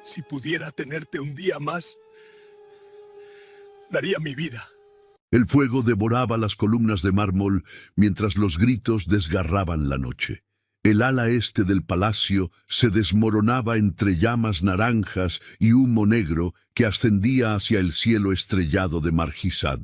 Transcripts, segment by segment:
Si pudiera tenerte un día más, daría mi vida. El fuego devoraba las columnas de mármol mientras los gritos desgarraban la noche. El ala este del palacio se desmoronaba entre llamas naranjas y humo negro que ascendía hacia el cielo estrellado de Margisad.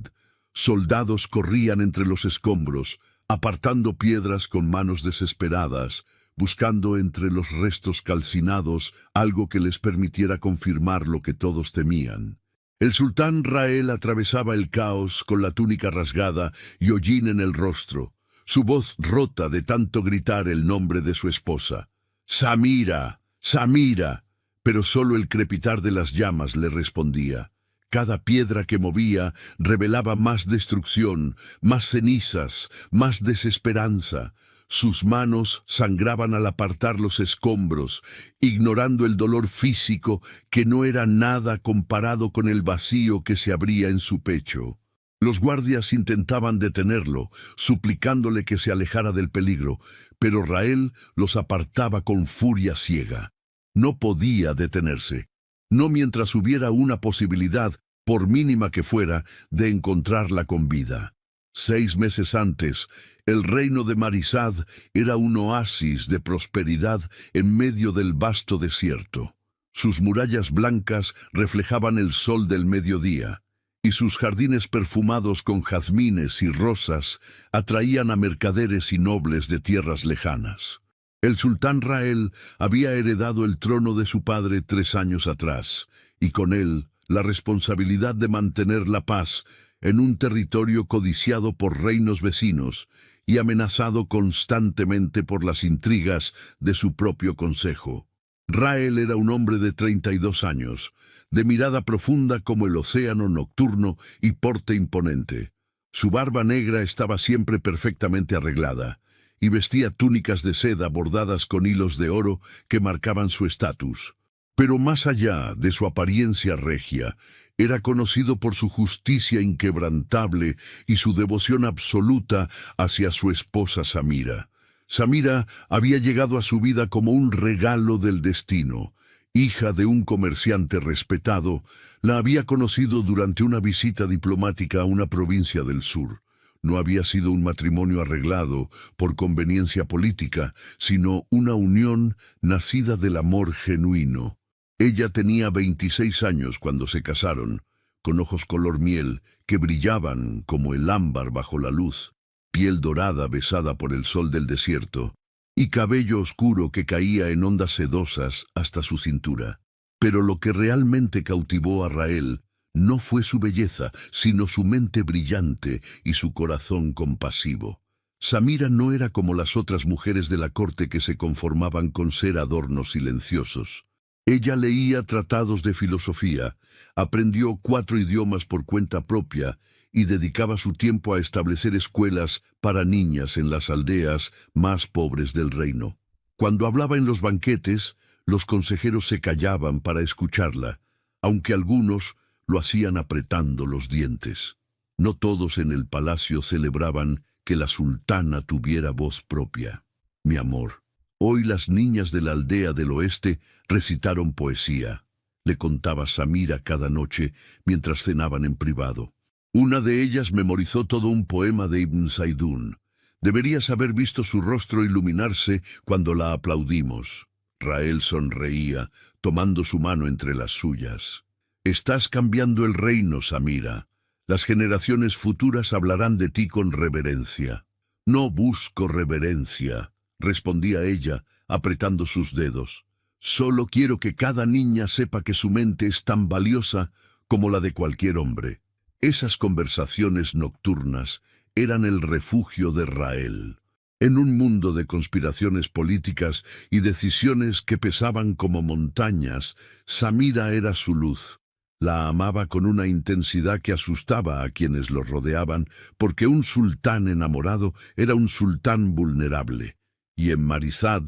Soldados corrían entre los escombros, apartando piedras con manos desesperadas, buscando entre los restos calcinados algo que les permitiera confirmar lo que todos temían. El sultán Rael atravesaba el caos con la túnica rasgada y hollín en el rostro, su voz rota de tanto gritar el nombre de su esposa. «¡Samira! ¡Samira!», pero solo el crepitar de las llamas le respondía. Cada piedra que movía revelaba más destrucción, más cenizas, más desesperanza. Sus manos sangraban al apartar los escombros, ignorando el dolor físico que no era nada comparado con el vacío que se abría en su pecho. Los guardias intentaban detenerlo, suplicándole que se alejara del peligro, pero Rael los apartaba con furia ciega. No podía detenerse, no mientras hubiera una posibilidad, por mínima que fuera, de encontrarla con vida. 6 meses antes, el reino de Marisad era un oasis de prosperidad en medio del vasto desierto. Sus murallas blancas reflejaban el sol del mediodía, y sus jardines perfumados con jazmines y rosas atraían a mercaderes y nobles de tierras lejanas. El sultán Rael había heredado el trono de su padre 3 años atrás, y con él la responsabilidad de mantener la paz en un territorio codiciado por reinos vecinos y amenazado constantemente por las intrigas de su propio consejo. Rael era un hombre de 32 años, de mirada profunda como el océano nocturno y porte imponente. Su barba negra estaba siempre perfectamente arreglada, y vestía túnicas de seda bordadas con hilos de oro que marcaban su estatus. Pero más allá de su apariencia regia, era conocido por su justicia inquebrantable y su devoción absoluta hacia su esposa Samira. Samira había llegado a su vida como un regalo del destino. Hija de un comerciante respetado, la había conocido durante una visita diplomática a una provincia del sur. No había sido un matrimonio arreglado por conveniencia política, sino una unión nacida del amor genuino. Ella tenía 26 años cuando se casaron, con ojos color miel que brillaban como el ámbar bajo la luz, piel dorada besada por el sol del desierto, y cabello oscuro que caía en ondas sedosas hasta su cintura. Pero lo que realmente cautivó a Rael no fue su belleza, sino su mente brillante y su corazón compasivo. Samira no era como las otras mujeres de la corte que se conformaban con ser adornos silenciosos. Ella leía tratados de filosofía, aprendió 4 idiomas por cuenta propia y dedicaba su tiempo a establecer escuelas para niñas en las aldeas más pobres del reino. Cuando hablaba en los banquetes, los consejeros se callaban para escucharla, aunque algunos lo hacían apretando los dientes. No todos en el palacio celebraban que la sultana tuviera voz propia. Mi amor, hoy las niñas de la aldea del oeste recitaron poesía, le contaba Samira cada noche mientras cenaban en privado. Una de ellas memorizó todo un poema de Ibn Saidún. Deberías haber visto su rostro iluminarse cuando la aplaudimos. Rael sonreía, tomando su mano entre las suyas. Estás cambiando el reino, Samira. Las generaciones futuras hablarán de ti con reverencia. No busco reverencia, respondía ella, apretando sus dedos. Solo quiero que cada niña sepa que su mente es tan valiosa como la de cualquier hombre. Esas conversaciones nocturnas eran el refugio de Rael. En un mundo de conspiraciones políticas y decisiones que pesaban como montañas, Samira era su luz. La amaba con una intensidad que asustaba a quienes lo rodeaban, porque un sultán enamorado era un sultán vulnerable. Y en Marisad,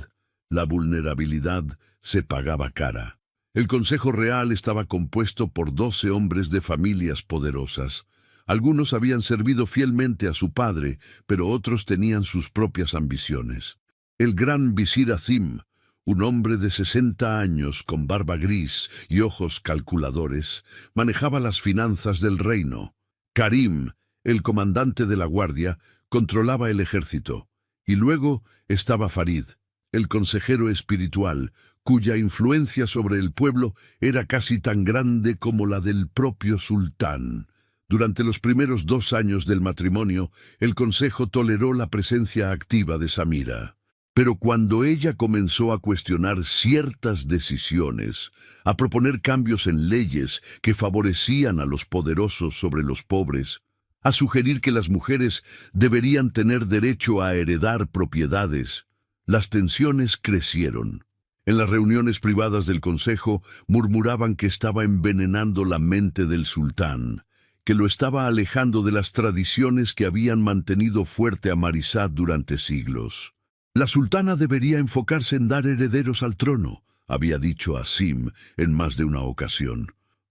la vulnerabilidad se pagaba cara. El Consejo Real estaba compuesto por 12 hombres de familias poderosas. Algunos habían servido fielmente a su padre, pero otros tenían sus propias ambiciones. El gran visir Azim, Un hombre de 60 años, con barba gris y ojos calculadores, manejaba las finanzas del reino. Karim, el comandante de la guardia, controlaba el ejército. Y luego estaba Farid, el consejero espiritual, cuya influencia sobre el pueblo era casi tan grande como la del propio sultán. Durante los primeros 2 años del matrimonio, el consejo toleró la presencia activa de Samira. Pero cuando ella comenzó a cuestionar ciertas decisiones, a proponer cambios en leyes que favorecían a los poderosos sobre los pobres, a sugerir que las mujeres deberían tener derecho a heredar propiedades, las tensiones crecieron. En las reuniones privadas del consejo murmuraban que estaba envenenando la mente del sultán, que lo estaba alejando de las tradiciones que habían mantenido fuerte a Marisad durante siglos. La sultana debería enfocarse en dar herederos al trono, había dicho Asim en más de una ocasión,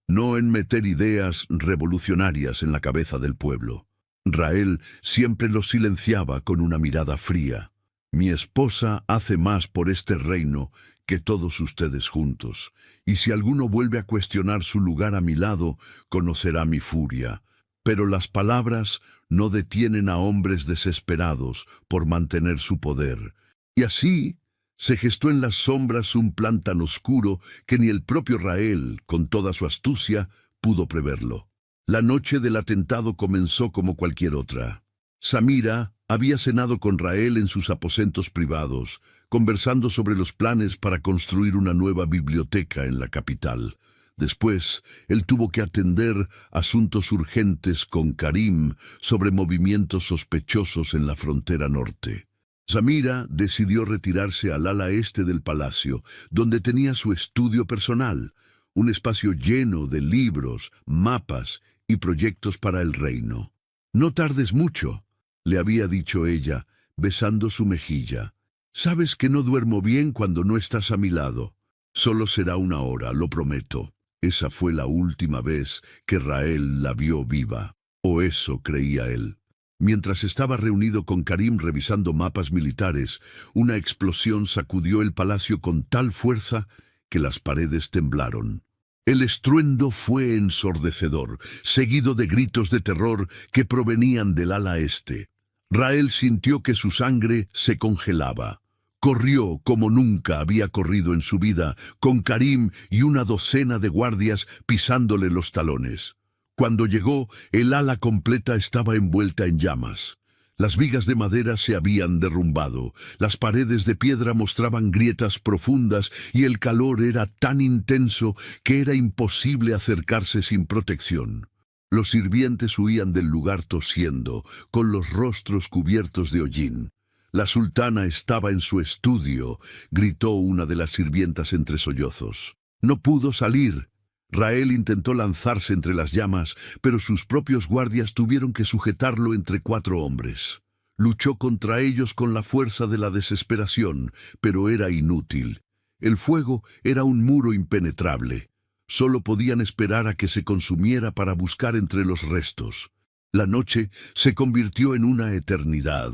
no en meter ideas revolucionarias en la cabeza del pueblo. Rael siempre lo silenciaba con una mirada fría. Mi esposa hace más por este reino que todos ustedes juntos, y si alguno vuelve a cuestionar su lugar a mi lado, conocerá mi furia. Pero las palabras no detienen a hombres desesperados por mantener su poder. Y así se gestó en las sombras un plan tan oscuro que ni el propio Rael, con toda su astucia, pudo preverlo. La noche del atentado comenzó como cualquier otra. Samira había cenado con Rael en sus aposentos privados, conversando sobre los planes para construir una nueva biblioteca en la capital. Después, él tuvo que atender asuntos urgentes con Karim sobre movimientos sospechosos en la frontera norte. Samira decidió retirarse al ala este del palacio, donde tenía su estudio personal, un espacio lleno de libros, mapas y proyectos para el reino. «No tardes mucho», le había dicho ella, besando su mejilla. «Sabes que no duermo bien cuando no estás a mi lado. Solo será 1 hora, lo prometo». Esa fue la última vez que Rael la vio viva, o eso creía él. Mientras estaba reunido con Karim revisando mapas militares, una explosión sacudió el palacio con tal fuerza que las paredes temblaron. El estruendo fue ensordecedor, seguido de gritos de terror que provenían del ala este. Rael sintió que su sangre se congelaba. Corrió como nunca había corrido en su vida, con Karim y una docena de guardias pisándole los talones. Cuando llegó, el ala completa estaba envuelta en llamas. Las vigas de madera se habían derrumbado, las paredes de piedra mostraban grietas profundas y el calor era tan intenso que era imposible acercarse sin protección. Los sirvientes huían del lugar tosiendo, con los rostros cubiertos de hollín. «La sultana estaba en su estudio», gritó una de las sirvientas entre sollozos. «No pudo salir». Rael intentó lanzarse entre las llamas, pero sus propios guardias tuvieron que sujetarlo entre 4 hombres. Luchó contra ellos con la fuerza de la desesperación, pero era inútil. El fuego era un muro impenetrable. Solo podían esperar a que se consumiera para buscar entre los restos. La noche se convirtió en una eternidad.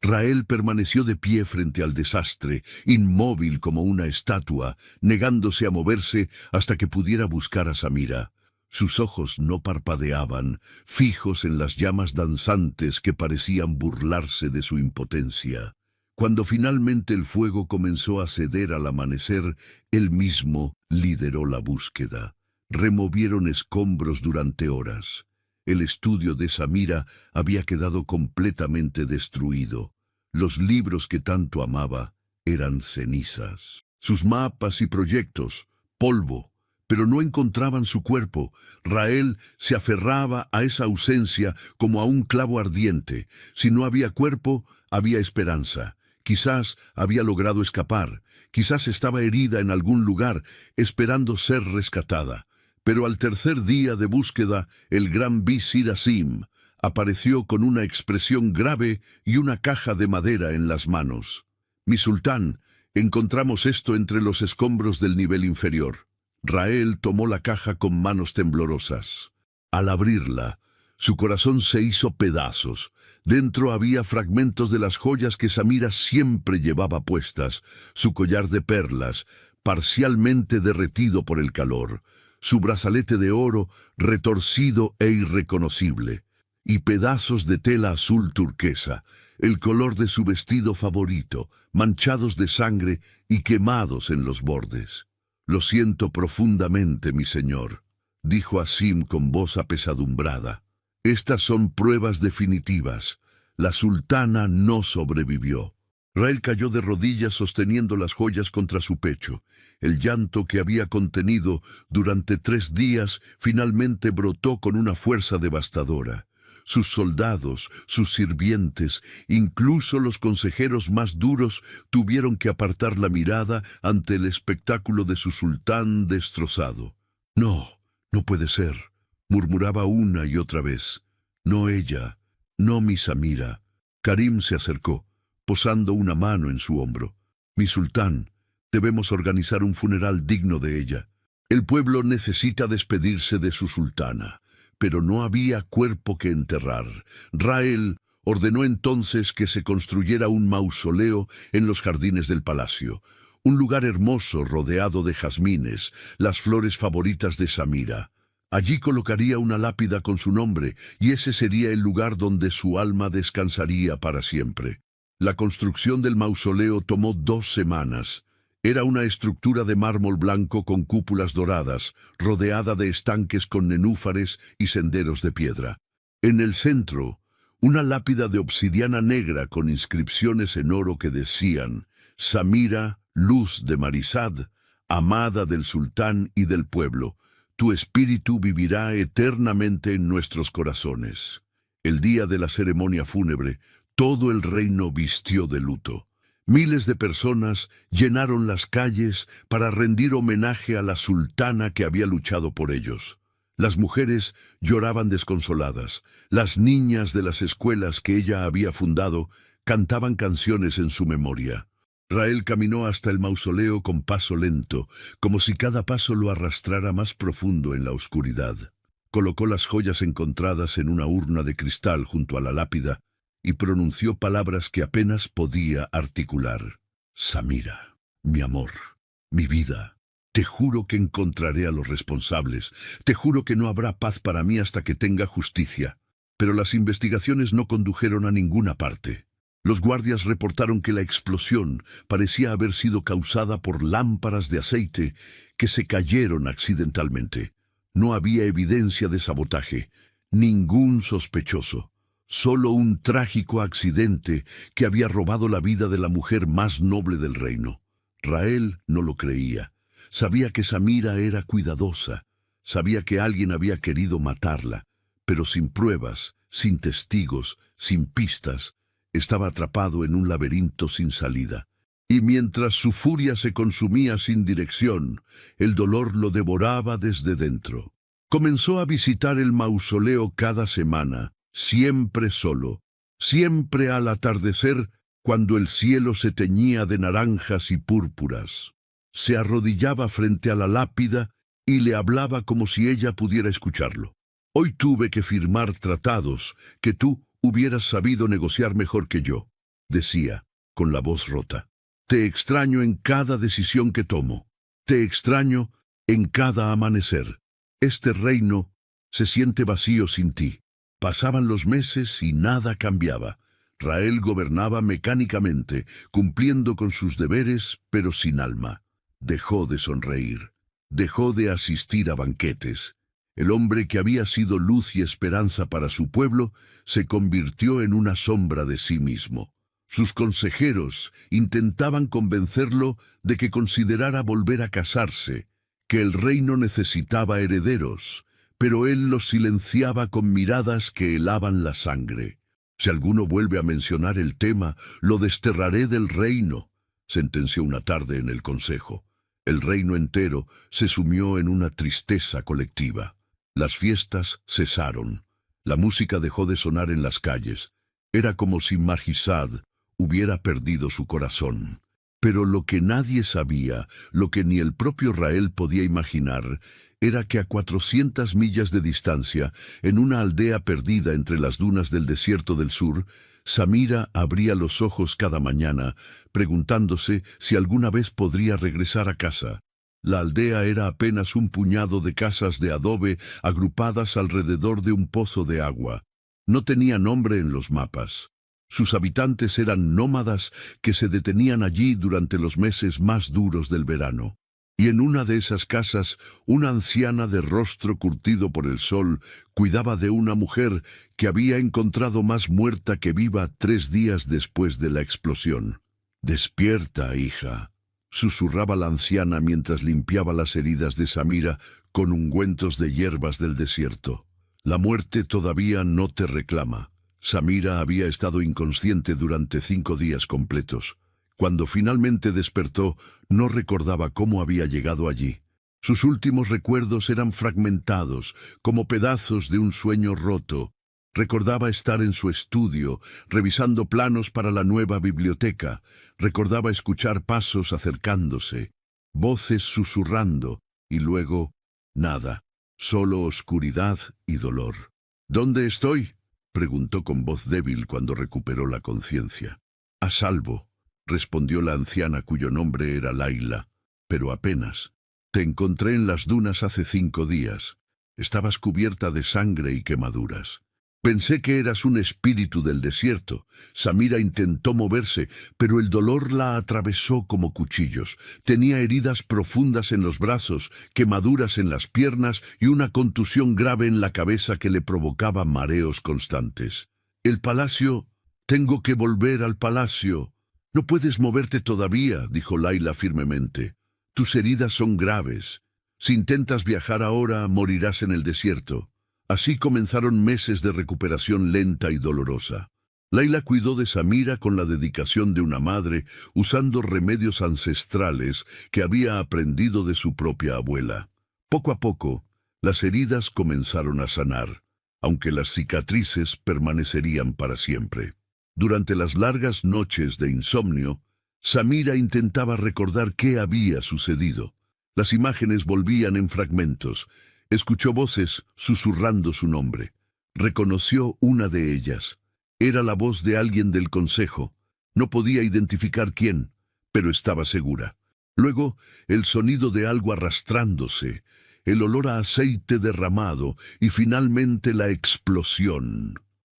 Rael permaneció de pie frente al desastre, inmóvil como una estatua, negándose a moverse hasta que pudiera buscar a Samira. Sus ojos no parpadeaban, fijos en las llamas danzantes que parecían burlarse de su impotencia. Cuando finalmente el fuego comenzó a ceder al amanecer, él mismo lideró la búsqueda. Removieron escombros durante horas. El estudio de Samira había quedado completamente destruido. Los libros que tanto amaba eran cenizas. Sus mapas y proyectos, polvo, pero no encontraban su cuerpo. Rael se aferraba a esa ausencia como a un clavo ardiente. Si no había cuerpo, había esperanza. Quizás había logrado escapar. Quizás estaba herida en algún lugar, esperando ser rescatada. Pero al tercer día de búsqueda, el gran visir Asim apareció con una expresión grave y una caja de madera en las manos. «Mi sultán, encontramos esto entre los escombros del nivel inferior». Rael tomó la caja con manos temblorosas. Al abrirla, Su corazón se hizo pedazos. Dentro había fragmentos de las joyas que Samira siempre llevaba puestas, su collar de perlas, parcialmente derretido por el calor, su brazalete de oro retorcido e irreconocible, y pedazos de tela azul turquesa, el color de su vestido favorito, manchados de sangre y quemados en los bordes. «Lo siento profundamente, mi señor», dijo Asim con voz apesadumbrada. «Estas son pruebas definitivas. La sultana no sobrevivió». Rael cayó de rodillas sosteniendo las joyas contra su pecho. El llanto que había contenido durante 3 días finalmente brotó con una fuerza devastadora. Sus soldados, sus sirvientes, incluso los consejeros más duros tuvieron que apartar la mirada ante el espectáculo de su sultán destrozado. «No, no puede ser», murmuraba una y otra vez. «No ella, no mi Samira». Karim se acercó, posando una mano en su hombro. «Mi sultán, debemos organizar un funeral digno de ella. El pueblo necesita despedirse de su sultana». Pero no había cuerpo que enterrar. Rael ordenó entonces que se construyera un mausoleo en los jardines del palacio, un lugar hermoso rodeado de jazmines, las flores favoritas de Samira. Allí colocaría una lápida con su nombre, y ese sería el lugar donde su alma descansaría para siempre. La construcción del mausoleo tomó 2 semanas. Era una estructura de mármol blanco con cúpulas doradas, rodeada de estanques con nenúfares y senderos de piedra. En el centro, una lápida de obsidiana negra con inscripciones en oro que decían: «Samira, luz de Marizad, amada del sultán y del pueblo, tu espíritu vivirá eternamente en nuestros corazones». El día de la ceremonia fúnebre, todo el reino vistió de luto. Miles de personas llenaron las calles para rendir homenaje a la sultana que había luchado por ellos. Las mujeres lloraban desconsoladas. Las niñas de las escuelas que ella había fundado cantaban canciones en su memoria. Rael caminó hasta el mausoleo con paso lento, como si cada paso lo arrastrara más profundo en la oscuridad. Colocó las joyas encontradas en una urna de cristal junto a la lápida y pronunció palabras que apenas podía articular. «Samira, mi amor, mi vida, te juro que encontraré a los responsables, te juro que no habrá paz para mí hasta que tenga justicia». Pero las investigaciones no condujeron a ninguna parte. Los guardias reportaron que la explosión parecía haber sido causada por lámparas de aceite que se cayeron accidentalmente. No había evidencia de sabotaje, ningún sospechoso. Solo un trágico accidente que había robado la vida de la mujer más noble del reino. Rael no lo creía. Sabía que Samira era cuidadosa. Sabía que alguien había querido matarla, pero sin pruebas, sin testigos, sin pistas. Estaba atrapado en un laberinto sin salida. Y mientras su furia se consumía sin dirección, el dolor lo devoraba desde dentro. Comenzó a visitar el mausoleo cada semana, siempre solo, siempre al atardecer, cuando el cielo se teñía de naranjas y púrpuras. Se arrodillaba frente a la lápida y le hablaba como si ella pudiera escucharlo. «Hoy tuve que firmar tratados que tú hubieras sabido negociar mejor que yo», decía, con la voz rota. «Te extraño en cada decisión que tomo. Te extraño en cada amanecer. Este reino se siente vacío sin ti». Pasaban los meses y nada cambiaba. Rael gobernaba mecánicamente, cumpliendo con sus deberes, pero sin alma. Dejó de sonreír. Dejó de asistir a banquetes. El hombre que había sido luz y esperanza para su pueblo se convirtió en una sombra de sí mismo. Sus consejeros intentaban convencerlo de que considerara volver a casarse, que el reino necesitaba herederos, pero él los silenciaba con miradas que helaban la sangre. «Si alguno vuelve a mencionar el tema, lo desterraré del reino», sentenció una tarde en el consejo. El reino entero se sumió en una tristeza colectiva. Las fiestas cesaron. La música dejó de sonar en las calles. Era como si Marjizad hubiera perdido su corazón. Pero lo que nadie sabía, lo que ni el propio Rael podía imaginar, era que a 400 millas de distancia, en una aldea perdida entre las dunas del desierto del sur, Samira abría los ojos cada mañana, preguntándose si alguna vez podría regresar a casa. La aldea era apenas un puñado de casas de adobe agrupadas alrededor de un pozo de agua. No tenía nombre en los mapas. Sus habitantes eran nómadas que se detenían allí durante los meses más duros del verano. Y en una de esas casas, una anciana de rostro curtido por el sol cuidaba de una mujer que había encontrado más muerta que viva 3 días después de la explosión. «Despierta, hija», susurraba la anciana mientras limpiaba las heridas de Samira con ungüentos de hierbas del desierto. «La muerte todavía no te reclama». Samira había estado inconsciente durante 5 días completos. Cuando finalmente despertó, no recordaba cómo había llegado allí. Sus últimos recuerdos eran fragmentados, como pedazos de un sueño roto. Recordaba estar en su estudio, revisando planos para la nueva biblioteca. Recordaba escuchar pasos acercándose, voces susurrando, y luego nada, solo oscuridad y dolor. «¿Dónde estoy?», preguntó con voz débil cuando recuperó la conciencia. «A salvo», respondió la anciana cuyo nombre era Laila, «pero apenas. Te encontré en las dunas hace 5 días. Estabas cubierta de sangre y quemaduras. Pensé que eras un espíritu del desierto». Samira intentó moverse, pero el dolor la atravesó como cuchillos. Tenía heridas profundas en los brazos, quemaduras en las piernas y una contusión grave en la cabeza que le provocaba mareos constantes. «El palacio. Tengo que volver al palacio». «No puedes moverte todavía», dijo Laila firmemente. «Tus heridas son graves. Si intentas viajar ahora, morirás en el desierto». Así comenzaron meses de recuperación lenta y dolorosa. Laila cuidó de Samira con la dedicación de una madre, usando remedios ancestrales que había aprendido de su propia abuela. Poco a poco, las heridas comenzaron a sanar, aunque las cicatrices permanecerían para siempre. Durante las largas noches de insomnio, Samira intentaba recordar qué había sucedido. Las imágenes volvían en fragmentos. Escuchó voces susurrando su nombre. Reconoció una de ellas. Era la voz de alguien del consejo. No podía identificar quién, pero estaba segura. Luego, el sonido de algo arrastrándose, el olor a aceite derramado y finalmente la explosión.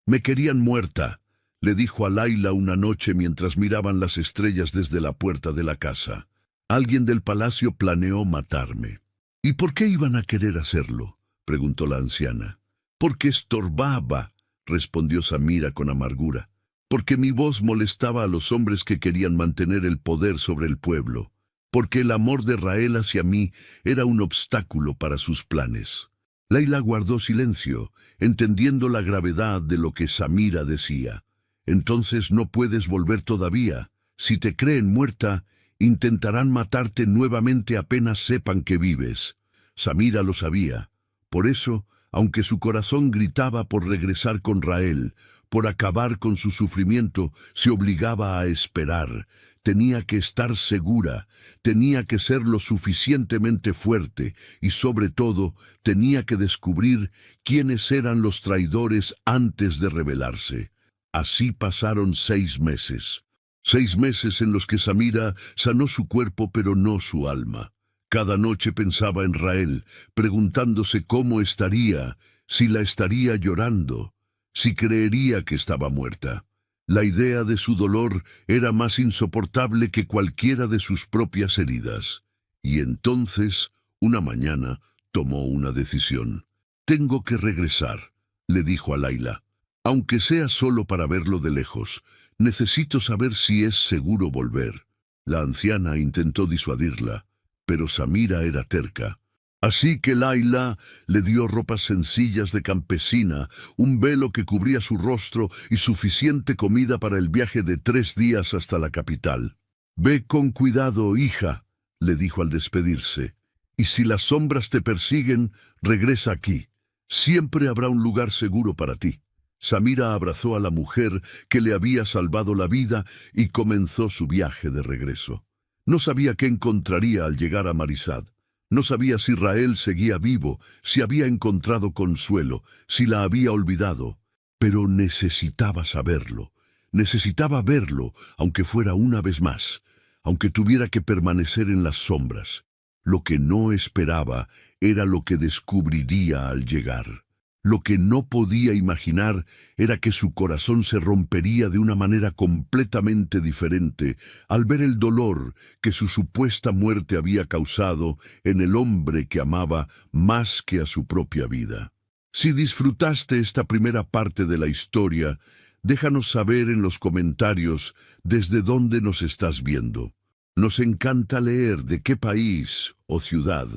«Me querían muerta», le dijo a Laila una noche mientras miraban las estrellas desde la puerta de la casa. «Alguien del palacio planeó matarme». «¿Y por qué iban a querer hacerlo?», preguntó la anciana. «Porque estorbaba», respondió Samira con amargura. «Porque mi voz molestaba a los hombres que querían mantener el poder sobre el pueblo. Porque el amor de Rael hacia mí era un obstáculo para sus planes». Laila guardó silencio, entendiendo la gravedad de lo que Samira decía. «Entonces no puedes volver todavía. Si te creen muerta, intentarán matarte nuevamente apenas sepan que vives». Samira lo sabía. Por eso, aunque su corazón gritaba por regresar con Rael, por acabar con su sufrimiento, se obligaba a esperar. Tenía que estar segura, tenía que ser lo suficientemente fuerte y, sobre todo, tenía que descubrir quiénes eran los traidores antes de rebelarse. Así pasaron 6 meses. 6 meses en los que Samira sanó su cuerpo pero no su alma. Cada noche pensaba en Rael, preguntándose cómo estaría, si la estaría llorando, si creería que estaba muerta. La idea de su dolor era más insoportable que cualquiera de sus propias heridas. Y entonces, una mañana, tomó una decisión. «Tengo que regresar», le dijo a Laila. «Aunque sea solo para verlo de lejos, necesito saber si es seguro volver». La anciana intentó disuadirla, pero Samira era terca. Así que Laila le dio ropas sencillas de campesina, un velo que cubría su rostro y suficiente comida para el viaje de 3 días hasta la capital. «Ve con cuidado, hija», le dijo al despedirse, «y si las sombras te persiguen, regresa aquí. Siempre habrá un lugar seguro para ti». Samira abrazó a la mujer que le había salvado la vida y comenzó su viaje de regreso. No sabía qué encontraría al llegar a Marisad. No sabía si Rael seguía vivo, si había encontrado consuelo, si la había olvidado. Pero necesitaba saberlo. Necesitaba verlo, aunque fuera una vez más, aunque tuviera que permanecer en las sombras. Lo que no esperaba era lo que descubriría al llegar. Lo que no podía imaginar era que su corazón se rompería de una manera completamente diferente al ver el dolor que su supuesta muerte había causado en el hombre que amaba más que a su propia vida. Si disfrutaste esta primera parte de la historia, déjanos saber en los comentarios desde dónde nos estás viendo. Nos encanta leer de qué país o ciudad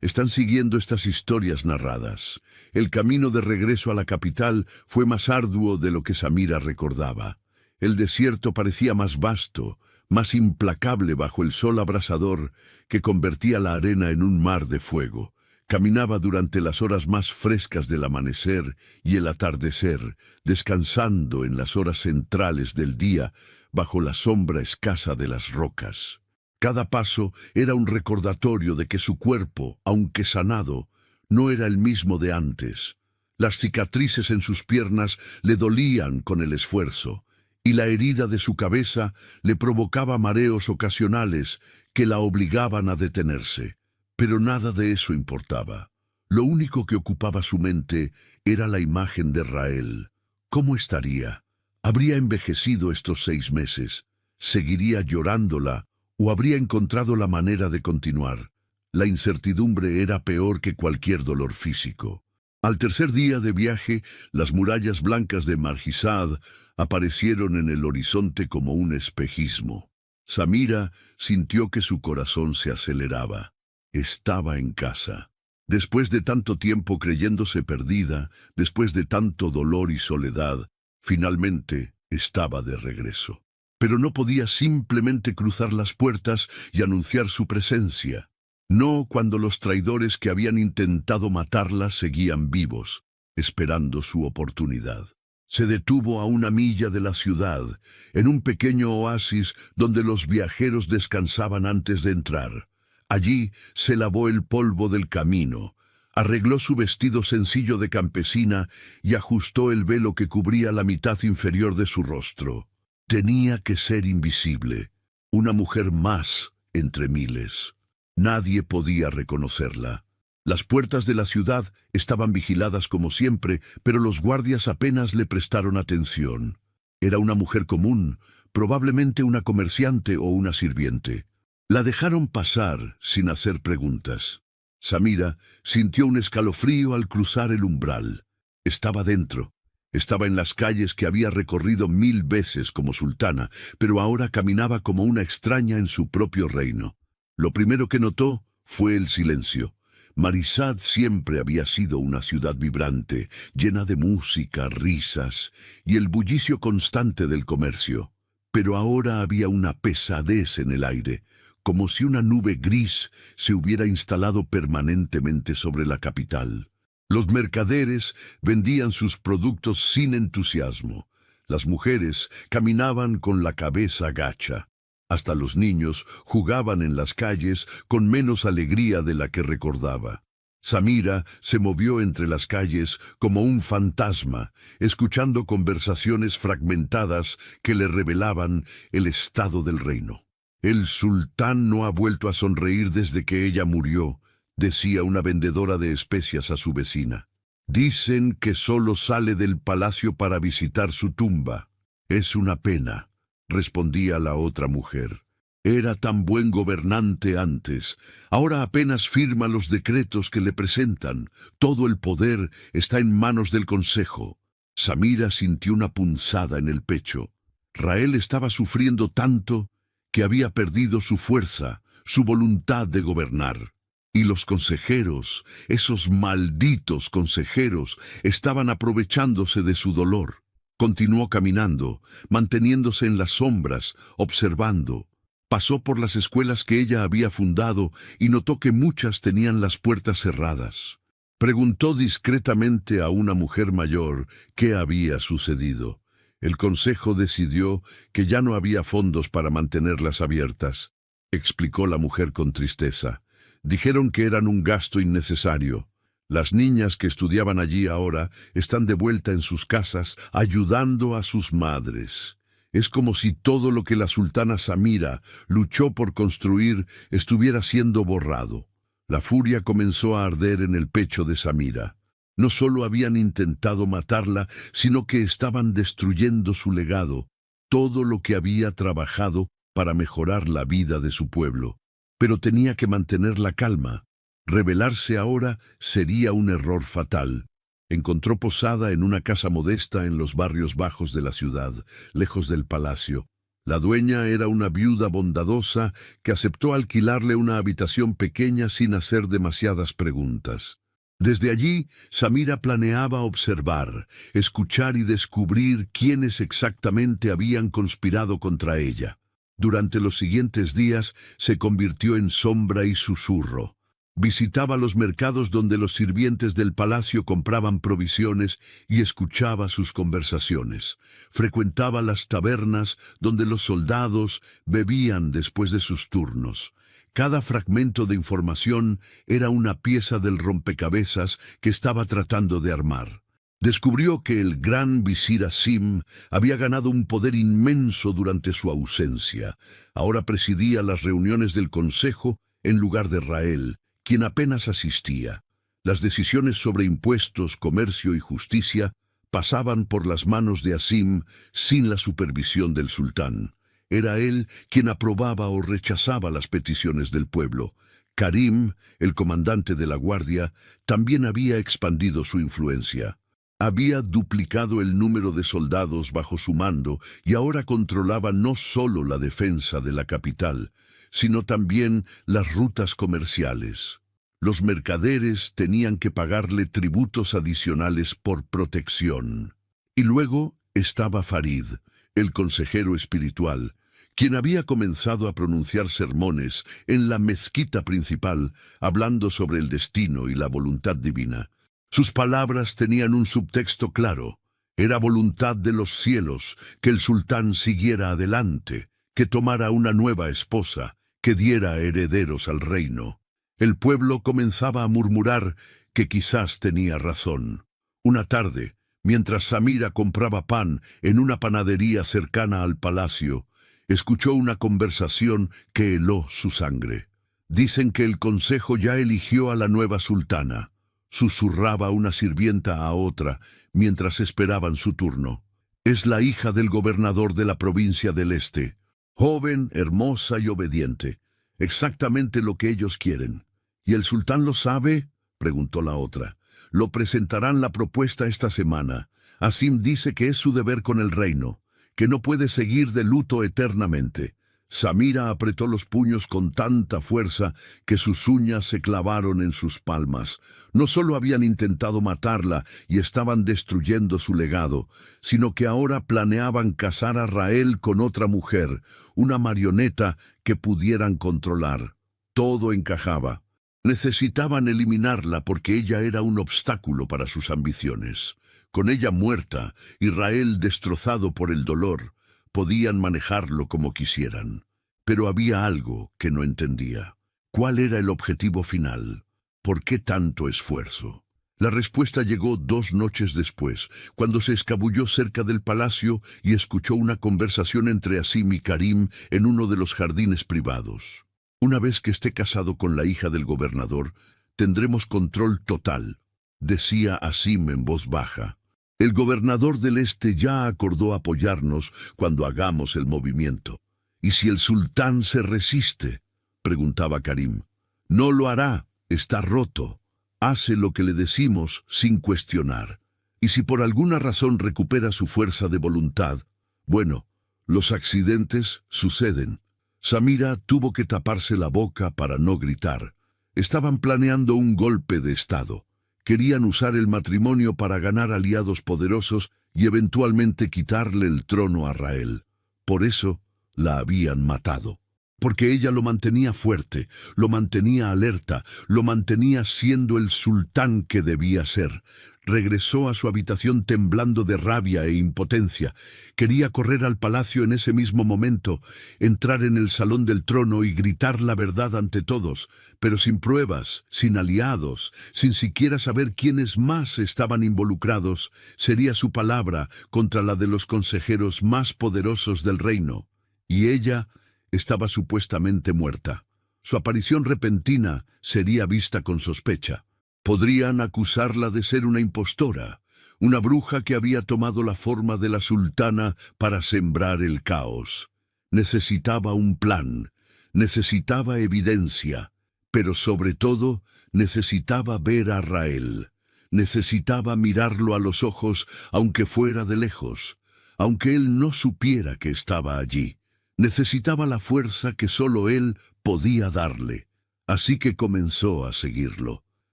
están siguiendo estas historias narradas. El camino de regreso a la capital fue más arduo de lo que Samira recordaba. El desierto parecía más vasto, más implacable bajo el sol abrasador que convertía la arena en un mar de fuego. Caminaba durante las horas más frescas del amanecer y el atardecer, descansando en las horas centrales del día bajo la sombra escasa de las rocas. Cada paso era un recordatorio de que su cuerpo, aunque sanado, no era el mismo de antes. Las cicatrices en sus piernas le dolían con el esfuerzo, y la herida de su cabeza le provocaba mareos ocasionales que la obligaban a detenerse. Pero nada de eso importaba. Lo único que ocupaba su mente era la imagen de Rael. ¿Cómo estaría? ¿Habría envejecido estos 6 meses? ¿Seguiría llorándola? ¿O habría encontrado la manera de continuar? La incertidumbre era peor que cualquier dolor físico. Al tercer día de viaje, las murallas blancas de Margisad aparecieron en el horizonte como un espejismo. Samira sintió que su corazón se aceleraba. Estaba en casa. Después de tanto tiempo creyéndose perdida, después de tanto dolor y soledad, finalmente estaba de regreso. Pero no podía simplemente cruzar las puertas y anunciar su presencia. No cuando los traidores que habían intentado matarla seguían vivos, esperando su oportunidad. Se detuvo a 1 milla de la ciudad, en un pequeño oasis donde los viajeros descansaban antes de entrar. Allí se lavó el polvo del camino, arregló su vestido sencillo de campesina y ajustó el velo que cubría la mitad inferior de su rostro. Tenía que ser invisible, una mujer más entre miles. Nadie podía reconocerla. Las puertas de la ciudad estaban vigiladas como siempre, pero los guardias apenas le prestaron atención. Era una mujer común, probablemente una comerciante o una sirviente. La dejaron pasar sin hacer preguntas. Samira sintió un escalofrío al cruzar el umbral. Estaba dentro. Estaba en las calles que había recorrido 1000 veces como sultana, pero ahora caminaba como una extraña en su propio reino. Lo primero que notó fue el silencio. Marisad siempre había sido una ciudad vibrante, llena de música, risas y el bullicio constante del comercio. Pero ahora había una pesadez en el aire, como si una nube gris se hubiera instalado permanentemente sobre la capital. Los mercaderes vendían sus productos sin entusiasmo. Las mujeres caminaban con la cabeza gacha. Hasta los niños jugaban en las calles con menos alegría de la que recordaba. Samira se movió entre las calles como un fantasma, escuchando conversaciones fragmentadas que le revelaban el estado del reino. «El sultán no ha vuelto a sonreír desde que ella murió», decía una vendedora de especias a su vecina. «Dicen que solo sale del palacio para visitar su tumba. Es una pena», respondía la otra mujer. «Era tan buen gobernante antes. Ahora apenas firma los decretos que le presentan. Todo el poder está en manos del consejo». Samira sintió una punzada en el pecho. Rael estaba sufriendo tanto que había perdido su fuerza, su voluntad de gobernar. Y los consejeros, esos malditos consejeros, estaban aprovechándose de su dolor. Continuó caminando, manteniéndose en las sombras, observando. Pasó por las escuelas que ella había fundado y notó que muchas tenían las puertas cerradas. Preguntó discretamente a una mujer mayor qué había sucedido. El consejo decidió que ya no había fondos para mantenerlas abiertas. explicó la mujer con tristeza. Dijeron que eran un gasto innecesario. Las niñas que estudiaban allí ahora están de vuelta en sus casas ayudando a sus madres. Es como si todo lo que la sultana Samira luchó por construir estuviera siendo borrado. La furia comenzó a arder en el pecho de Samira. No solo habían intentado matarla, sino que estaban destruyendo su legado, todo lo que había trabajado para mejorar la vida de su pueblo. Pero tenía que mantener la calma. Rebelarse ahora sería un error fatal. Encontró posada en una casa modesta en los barrios bajos de la ciudad, lejos del palacio. La dueña era una viuda bondadosa que aceptó alquilarle una habitación pequeña sin hacer demasiadas preguntas. Desde allí, Samira planeaba observar, escuchar y descubrir quiénes exactamente habían conspirado contra ella. Durante los siguientes días se convirtió en sombra y susurro. Visitaba los mercados donde los sirvientes del palacio compraban provisiones y escuchaba sus conversaciones. Frecuentaba las tabernas donde los soldados bebían después de sus turnos. Cada fragmento de información era una pieza del rompecabezas que estaba tratando de armar. Descubrió que el gran visir Asim había ganado un poder inmenso durante su ausencia. Ahora presidía las reuniones del consejo en lugar de Rael, quien apenas asistía. Las decisiones sobre impuestos, comercio y justicia pasaban por las manos de Asim sin la supervisión del sultán. Era él quien aprobaba o rechazaba las peticiones del pueblo. Karim, el comandante de la guardia, también había expandido su influencia. Había duplicado el número de soldados bajo su mando y ahora controlaba no solo la defensa de la capital, sino también las rutas comerciales. Los mercaderes tenían que pagarle tributos adicionales por protección. Y luego estaba Farid, el consejero espiritual, quien había comenzado a pronunciar sermones en la mezquita principal, hablando sobre el destino y la voluntad divina. Sus palabras tenían un subtexto claro. Era voluntad de los cielos que el sultán siguiera adelante, que tomara una nueva esposa, que diera herederos al reino. El pueblo comenzaba a murmurar que quizás tenía razón. Una tarde, mientras Samira compraba pan en una panadería cercana al palacio, escuchó una conversación que heló su sangre. Dicen que el consejo ya eligió a la nueva sultana. Susurraba una sirvienta a otra mientras esperaban su turno. Es la hija del gobernador de la provincia del Este. Joven, hermosa y obediente. Exactamente lo que ellos quieren. ¿Y el sultán lo sabe?, preguntó la otra. Lo presentarán la propuesta esta semana. Asim dice que es su deber con el reino, que no puede seguir de luto eternamente. Samira apretó los puños con tanta fuerza que sus uñas se clavaron en sus palmas. No solo habían intentado matarla y estaban destruyendo su legado, sino que ahora planeaban casar a Rael con otra mujer, una marioneta que pudieran controlar. Todo encajaba. Necesitaban eliminarla porque ella era un obstáculo para sus ambiciones. Con ella muerta y Rael destrozado por el dolor, podían manejarlo como quisieran. Pero había algo que no entendía. ¿Cuál era el objetivo final? ¿Por qué tanto esfuerzo? La respuesta llegó 2 noches después, cuando se escabulló cerca del palacio y escuchó una conversación entre Asim y Karim en uno de los jardines privados. Una vez que esté casado con la hija del gobernador, tendremos control total, decía Asim en voz baja. El gobernador del Este ya acordó apoyarnos cuando hagamos el movimiento. ¿Y si el sultán se resiste?, preguntaba Karim. No lo hará, está roto. Hace lo que le decimos sin cuestionar. Y si por alguna razón recupera su fuerza de voluntad, bueno, los accidentes suceden. Samira tuvo que taparse la boca para no gritar. Estaban planeando un golpe de estado. Querían usar el matrimonio para ganar aliados poderosos y eventualmente quitarle el trono a Rael. Por eso la habían matado. Porque ella lo mantenía fuerte, lo mantenía alerta, lo mantenía siendo el sultán que debía ser. Regresó a su habitación temblando de rabia e impotencia. Quería correr al palacio en ese mismo momento, entrar en el salón del trono y gritar la verdad ante todos, pero sin pruebas, sin aliados, sin siquiera saber quiénes más estaban involucrados. Sería su palabra contra la de los consejeros más poderosos del reino. Y ella estaba supuestamente muerta. Su aparición repentina sería vista con sospecha. Podrían acusarla de ser una impostora, una bruja que había tomado la forma de la sultana para sembrar el caos. Necesitaba un plan, necesitaba evidencia, pero sobre todo necesitaba ver a Rael. Necesitaba mirarlo a los ojos, aunque fuera de lejos, aunque él no supiera que estaba allí. Necesitaba la fuerza que solo él podía darle. Así que comenzó a seguirlo.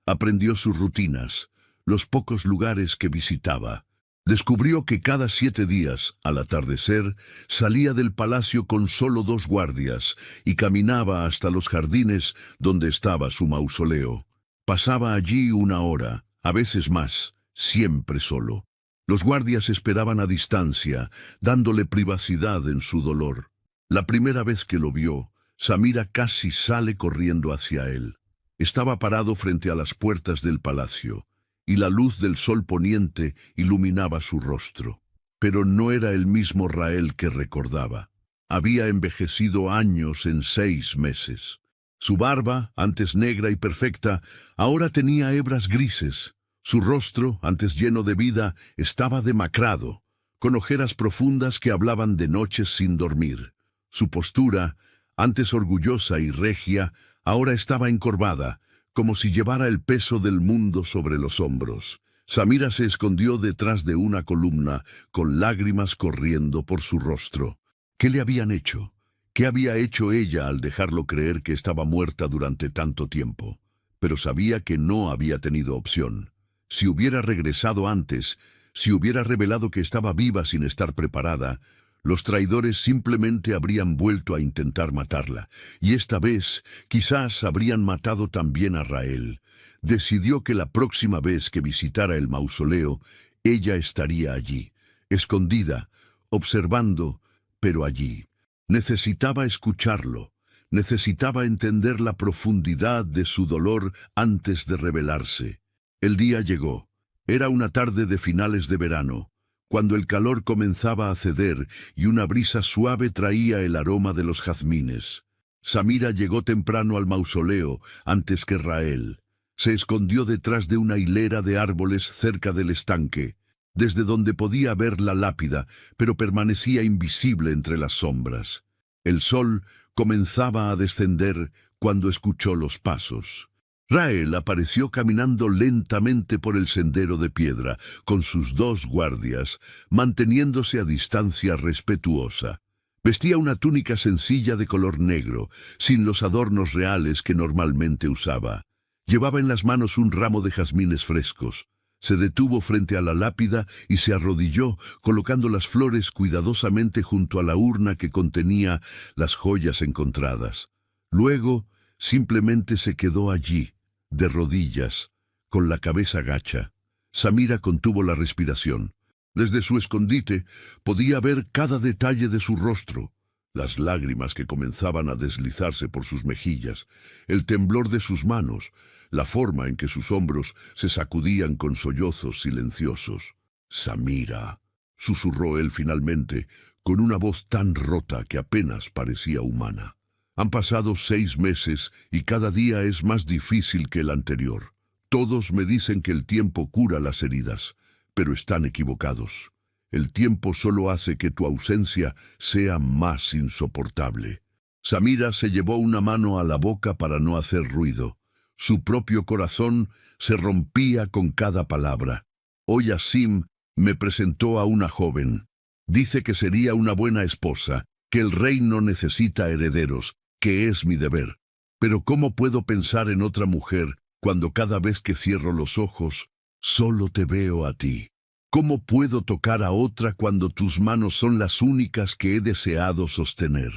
Aprendió sus rutinas, los pocos lugares que visitaba. Descubrió que cada 7 días, al atardecer, salía del palacio con solo 2 guardias y caminaba hasta los jardines donde estaba su mausoleo. Pasaba allí 1 hora, a veces más, siempre solo. Los guardias esperaban a distancia, dándole privacidad en su dolor. La primera vez que lo vio, Samira casi sale corriendo hacia él. Estaba parado frente a las puertas del palacio, y la luz del sol poniente iluminaba su rostro. Pero no era el mismo Rael que recordaba. Había envejecido años en 6 meses. Su barba, antes negra y perfecta, ahora tenía hebras grises. Su rostro, antes lleno de vida, estaba demacrado, con ojeras profundas que hablaban de noches sin dormir. Su postura, antes orgullosa y regia, ahora estaba encorvada, como si llevara el peso del mundo sobre los hombros. Samira se escondió detrás de una columna, con lágrimas corriendo por su rostro. ¿Qué le habían hecho? ¿Qué había hecho ella al dejarlo creer que estaba muerta durante tanto tiempo? Pero sabía que no había tenido opción. Si hubiera regresado antes, si hubiera revelado que estaba viva sin estar preparada, los traidores simplemente habrían vuelto a intentar matarla, y esta vez quizás habrían matado también a Rael. Decidió que la próxima vez que visitara el mausoleo, ella estaría allí, escondida, observando, pero allí. Necesitaba escucharlo, necesitaba entender la profundidad de su dolor antes de revelarse. El día llegó. Era una tarde de finales de verano, cuando el calor comenzaba a ceder y una brisa suave traía el aroma de los jazmines. Samira llegó temprano al mausoleo, antes que Rael. Se escondió detrás de una hilera de árboles cerca del estanque, desde donde podía ver la lápida, pero permanecía invisible entre las sombras. El sol comenzaba a descender cuando escuchó los pasos. Rael apareció caminando lentamente por el sendero de piedra, con sus 2 guardias, manteniéndose a distancia respetuosa. Vestía una túnica sencilla de color negro, sin los adornos reales que normalmente usaba. Llevaba en las manos un ramo de jazmines frescos. Se detuvo frente a la lápida y se arrodilló, colocando las flores cuidadosamente junto a la urna que contenía las joyas encontradas. Luego, simplemente se quedó allí, de rodillas, con la cabeza gacha. Samira contuvo la respiración. Desde su escondite podía ver cada detalle de su rostro, las lágrimas que comenzaban a deslizarse por sus mejillas, el temblor de sus manos, la forma en que sus hombros se sacudían con sollozos silenciosos. «Samira», susurró él finalmente, con una voz tan rota que apenas parecía humana. Han pasado 6 meses y cada día es más difícil que el anterior. Todos me dicen que el tiempo cura las heridas, pero están equivocados. El tiempo solo hace que tu ausencia sea más insoportable. Samira se llevó una mano a la boca para no hacer ruido. Su propio corazón se rompía con cada palabra. Hoy Asim me presentó a una joven. Dice que sería una buena esposa, que el reino necesita herederos, que es mi deber. Pero ¿cómo puedo pensar en otra mujer cuando cada vez que cierro los ojos, solo te veo a ti? ¿Cómo puedo tocar a otra cuando tus manos son las únicas que he deseado sostener?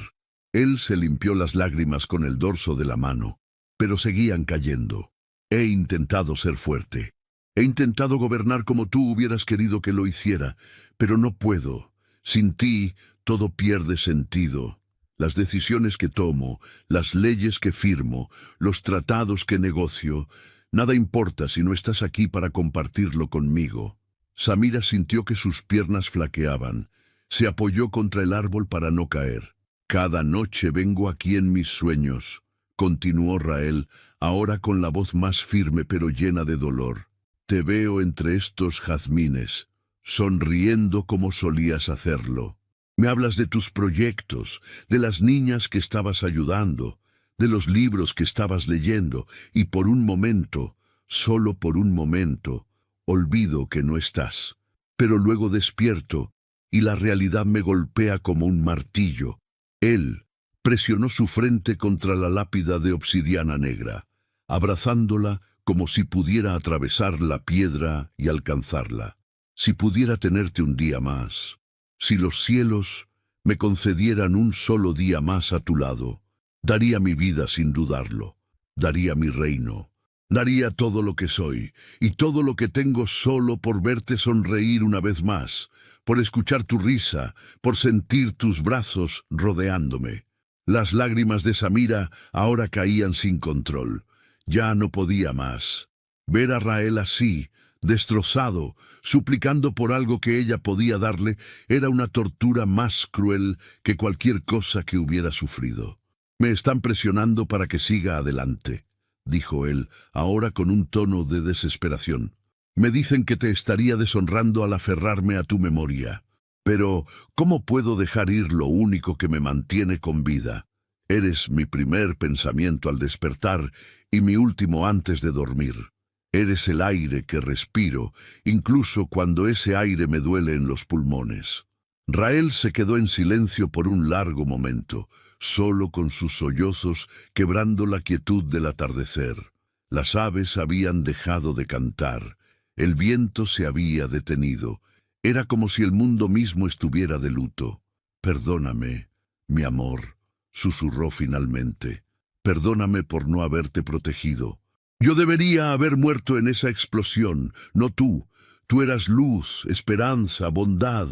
Él se limpió las lágrimas con el dorso de la mano, pero seguían cayendo. He intentado ser fuerte. He intentado gobernar como tú hubieras querido que lo hiciera, pero no puedo. Sin ti, todo pierde sentido. Las decisiones que tomo, las leyes que firmo, los tratados que negocio, nada importa si no estás aquí para compartirlo conmigo. Samira sintió que sus piernas flaqueaban. Se apoyó contra el árbol para no caer. Cada noche vengo aquí en mis sueños, continuó Rael, ahora con la voz más firme pero llena de dolor. Te veo entre estos jazmines, sonriendo como solías hacerlo. Me hablas de tus proyectos, de las niñas que estabas ayudando, de los libros que estabas leyendo, y por un momento, solo por un momento, olvido que no estás. Pero luego despierto, y la realidad me golpea como un martillo. Él presionó su frente contra la lápida de obsidiana negra, abrazándola como si pudiera atravesar la piedra y alcanzarla. Si pudiera tenerte un día más, si los cielos me concedieran un solo día más a tu lado, daría mi vida sin dudarlo, daría mi reino, daría todo lo que soy y todo lo que tengo solo por verte sonreír una vez más, por escuchar tu risa, por sentir tus brazos rodeándome. Las lágrimas de Samira ahora caían sin control. Ya no podía más. Ver a Rael así, destrozado, suplicando por algo que ella podía darle, era una tortura más cruel que cualquier cosa que hubiera sufrido. Me están presionando para que siga adelante, dijo él, ahora con un tono de desesperación. Me dicen que te estaría deshonrando al aferrarme a tu memoria. Pero, ¿cómo puedo dejar ir lo único que me mantiene con vida? Eres mi primer pensamiento al despertar y mi último antes de dormir. Eres el aire que respiro, incluso cuando ese aire me duele en los pulmones. Rael se quedó en silencio por un largo momento, solo con sus sollozos quebrando la quietud del atardecer. Las aves habían dejado de cantar. El viento se había detenido. Era como si el mundo mismo estuviera de luto. Perdóname, mi amor, susurró finalmente. Perdóname por no haberte protegido. Yo debería haber muerto en esa explosión, no tú. Tú eras luz, esperanza, bondad.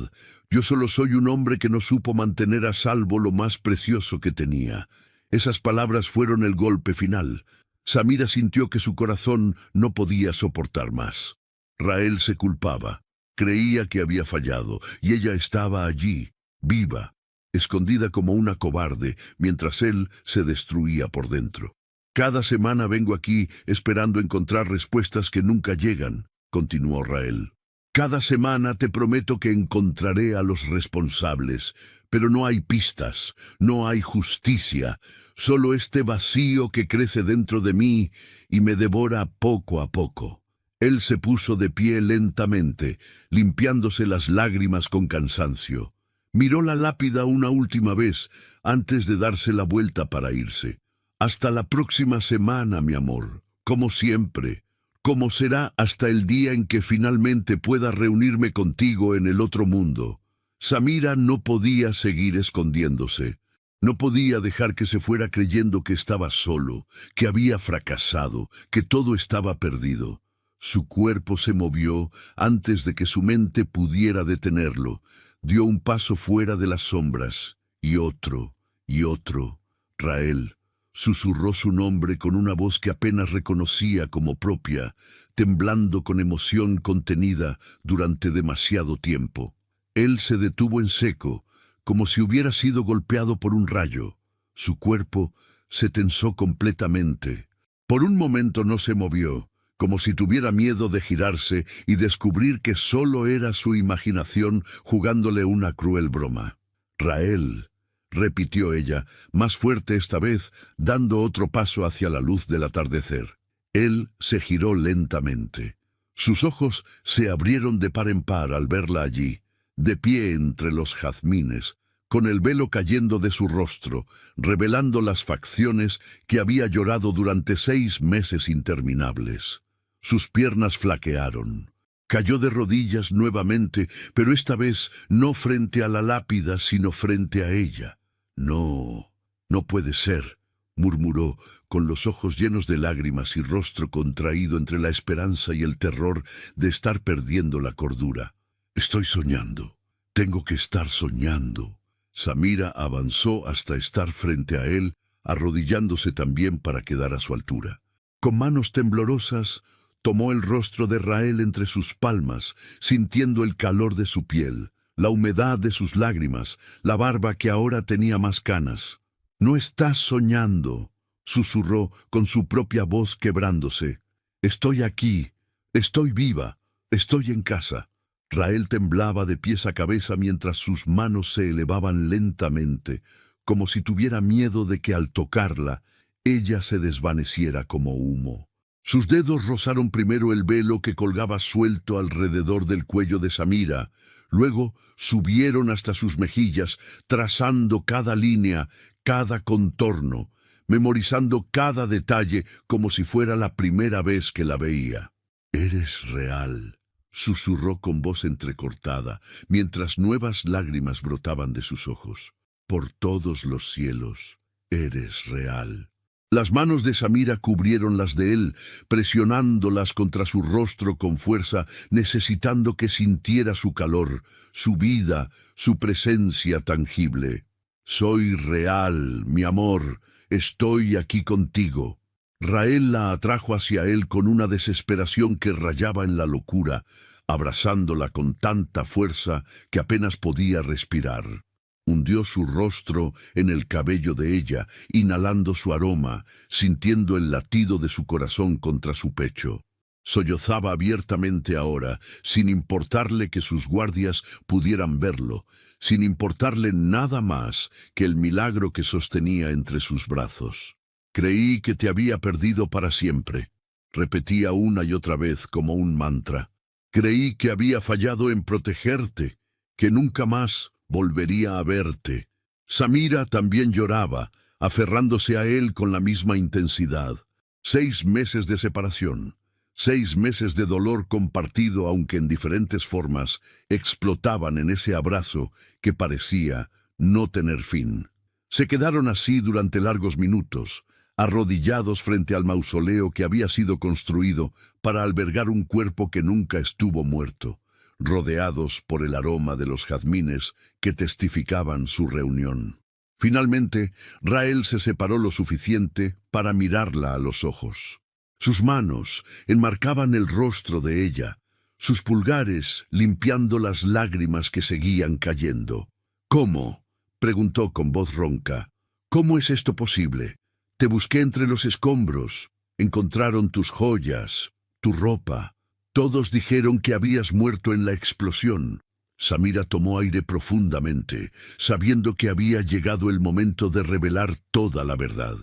Yo solo soy un hombre que no supo mantener a salvo lo más precioso que tenía. Esas palabras fueron el golpe final. Samira sintió que su corazón no podía soportar más. Rael se culpaba. Creía que había fallado, y ella estaba allí, viva, escondida como una cobarde, mientras él se destruía por dentro. Cada semana vengo aquí esperando encontrar respuestas que nunca llegan, continuó Rael. Cada semana te prometo que encontraré a los responsables, pero no hay pistas, no hay justicia, solo este vacío que crece dentro de mí y me devora poco a poco. Él se puso de pie lentamente, limpiándose las lágrimas con cansancio. Miró la lápida una última vez antes de darse la vuelta para irse. Hasta la próxima semana, mi amor, como siempre, como será hasta el día en que finalmente pueda reunirme contigo en el otro mundo. Samira no podía seguir escondiéndose. No podía dejar que se fuera creyendo que estaba solo, que había fracasado, que todo estaba perdido. Su cuerpo se movió antes de que su mente pudiera detenerlo. Dio un paso fuera de las sombras, y otro, y otro. Rael susurró su nombre con una voz que apenas reconocía como propia, temblando con emoción contenida durante demasiado tiempo. Él se detuvo en seco, como si hubiera sido golpeado por un rayo. Su cuerpo se tensó completamente. Por un momento no se movió, como si tuviera miedo de girarse y descubrir que solo era su imaginación jugándole una cruel broma. Rael, repitió ella, más fuerte esta vez, dando otro paso hacia la luz del atardecer. Él se giró lentamente. Sus ojos se abrieron de par en par al verla allí, de pie entre los jazmines, con el velo cayendo de su rostro, revelando las facciones que había llorado durante 6 meses interminables. Sus piernas flaquearon. Cayó de rodillas nuevamente, pero esta vez no frente a la lápida, sino frente a ella. No, no puede ser, murmuró, con los ojos llenos de lágrimas y rostro contraído entre la esperanza y el terror de estar perdiendo la cordura. Estoy soñando. Tengo que estar soñando. Samira avanzó hasta estar frente a él, arrodillándose también para quedar a su altura. Con manos temblorosas, tomó el rostro de Rael entre sus palmas, sintiendo el calor de su piel, la humedad de sus lágrimas, la barba que ahora tenía más canas. «No estás soñando», susurró con su propia voz quebrándose. «Estoy aquí, estoy viva, estoy en casa». Rael temblaba de pies a cabeza mientras sus manos se elevaban lentamente, como si tuviera miedo de que al tocarla, ella se desvaneciera como humo. Sus dedos rozaron primero el velo que colgaba suelto alrededor del cuello de Samira, luego subieron hasta sus mejillas, trazando cada línea, cada contorno, memorizando cada detalle como si fuera la primera vez que la veía. «Eres real», susurró con voz entrecortada, mientras nuevas lágrimas brotaban de sus ojos. «Por todos los cielos, eres real». Las manos de Samira cubrieron las de él, presionándolas contra su rostro con fuerza, necesitando que sintiera su calor, su vida, su presencia tangible. «Soy real, mi amor, estoy aquí contigo». Rael la atrajo hacia él con una desesperación que rayaba en la locura, abrazándola con tanta fuerza que apenas podía respirar. Hundió su rostro en el cabello de ella, inhalando su aroma, sintiendo el latido de su corazón contra su pecho. Sollozaba abiertamente ahora, sin importarle que sus guardias pudieran verlo, sin importarle nada más que el milagro que sostenía entre sus brazos. «Creí que te había perdido para siempre», repetía una y otra vez como un mantra. «Creí que había fallado en protegerte, que nunca más volvería a verte». Samira también lloraba, aferrándose a él con la misma intensidad. 6 meses de separación, 6 meses de dolor compartido, aunque en diferentes formas, explotaban en ese abrazo que parecía no tener fin. Se quedaron así durante largos minutos, arrodillados frente al mausoleo que había sido construido para albergar un cuerpo que nunca estuvo muerto, rodeados por el aroma de los jazmines que testificaban su reunión. Finalmente, Rael se separó lo suficiente para mirarla a los ojos. Sus manos enmarcaban el rostro de ella, sus pulgares limpiando las lágrimas que seguían cayendo. «¿Cómo?», preguntó con voz ronca. «¿Cómo es esto posible? Te busqué entre los escombros. Encontraron tus joyas, tu ropa. Todos dijeron que habías muerto en la explosión». Samira tomó aire profundamente, sabiendo que había llegado el momento de revelar toda la verdad.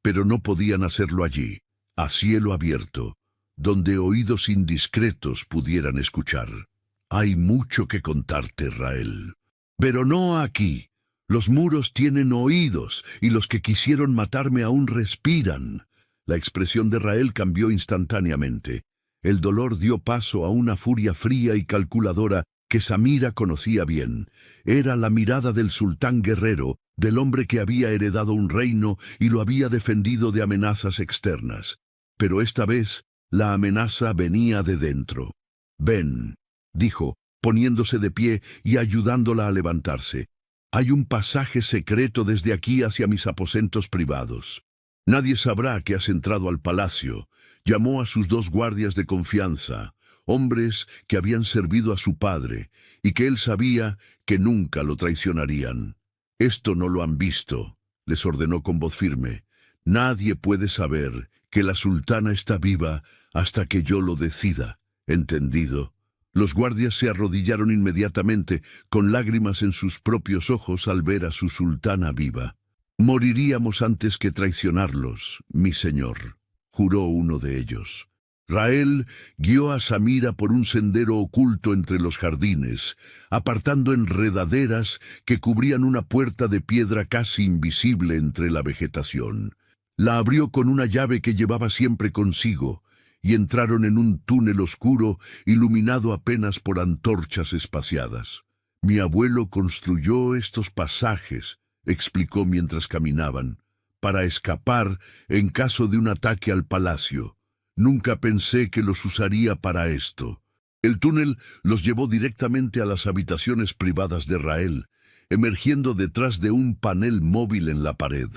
Pero no podían hacerlo allí, a cielo abierto, donde oídos indiscretos pudieran escuchar. «Hay mucho que contarte, Rael. Pero no aquí. Los muros tienen oídos, y los que quisieron matarme aún respiran». La expresión de Rael cambió instantáneamente. El dolor dio paso a una furia fría y calculadora que Samira conocía bien. Era la mirada del sultán guerrero, del hombre que había heredado un reino y lo había defendido de amenazas externas. Pero esta vez, la amenaza venía de dentro. «Ven», dijo, poniéndose de pie y ayudándola a levantarse. «Hay un pasaje secreto desde aquí hacia mis aposentos privados. Nadie sabrá que has entrado al palacio». Llamó a sus 2 guardias de confianza, hombres que habían servido a su padre, y que él sabía que nunca lo traicionarían. «Esto no lo han visto», les ordenó con voz firme. «Nadie puede saber que la sultana está viva hasta que yo lo decida. ¿Entendido?». Los guardias se arrodillaron inmediatamente, con lágrimas en sus propios ojos al ver a su sultana viva. «Moriríamos antes que traicionarlos, mi señor», juró uno de ellos. Rael guió a Samira por un sendero oculto entre los jardines, apartando enredaderas que cubrían una puerta de piedra casi invisible entre la vegetación. La abrió con una llave que llevaba siempre consigo, y entraron en un túnel oscuro iluminado apenas por antorchas espaciadas. «Mi abuelo construyó estos pasajes», explicó mientras caminaban, para escapar en caso de un ataque al palacio. Nunca pensé que los usaría para esto. El túnel los llevó directamente a las habitaciones privadas de Rael, emergiendo detrás de un panel móvil en la pared.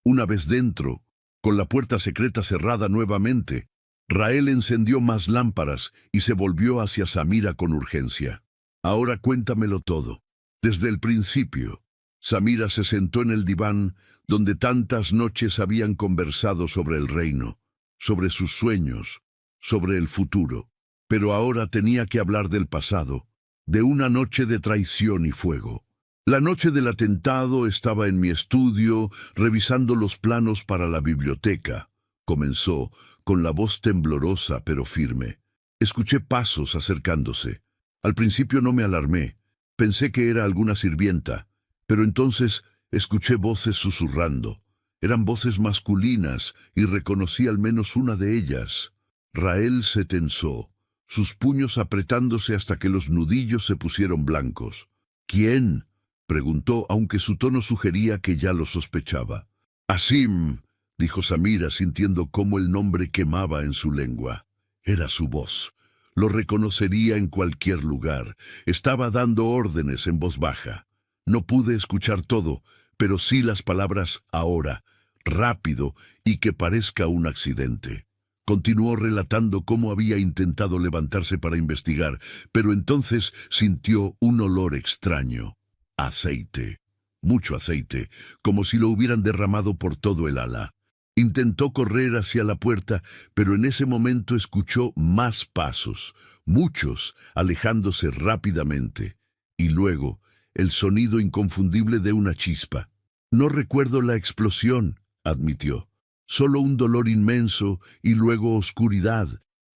Una vez dentro, con la puerta secreta cerrada nuevamente, Rael encendió más lámparas y se volvió hacia Samira con urgencia. Ahora cuéntamelo todo. Desde el principio. Samira se sentó en el diván donde tantas noches habían conversado sobre el reino, sobre sus sueños, sobre el futuro. Pero ahora tenía que hablar del pasado, de una noche de traición y fuego. La noche del atentado estaba en mi estudio, revisando los planos para la biblioteca. Comenzó, con la voz temblorosa pero firme. Escuché pasos acercándose. Al principio no me alarmé. Pensé que era alguna sirvienta, pero entonces escuché voces susurrando. Eran voces masculinas y reconocí al menos una de ellas. Rael se tensó, sus puños apretándose hasta que los nudillos se pusieron blancos. ¿Quién?, preguntó, aunque su tono sugería que ya lo sospechaba. Asim, dijo Samira, sintiendo cómo el nombre quemaba en su lengua. Era su voz. Lo reconocería en cualquier lugar. Estaba dando órdenes en voz baja. No pude escuchar todo, pero sí las palabras ahora, rápido y que parezca un accidente. Continuó relatando cómo había intentado levantarse para investigar, pero entonces sintió un olor extraño. Aceite. Mucho aceite, como si lo hubieran derramado por todo el ala. Intentó correr hacia la puerta, pero en ese momento escuchó más pasos, muchos, alejándose rápidamente. Y luego, el sonido inconfundible de una chispa. No recuerdo la explosión, admitió. Solo un dolor inmenso y luego oscuridad.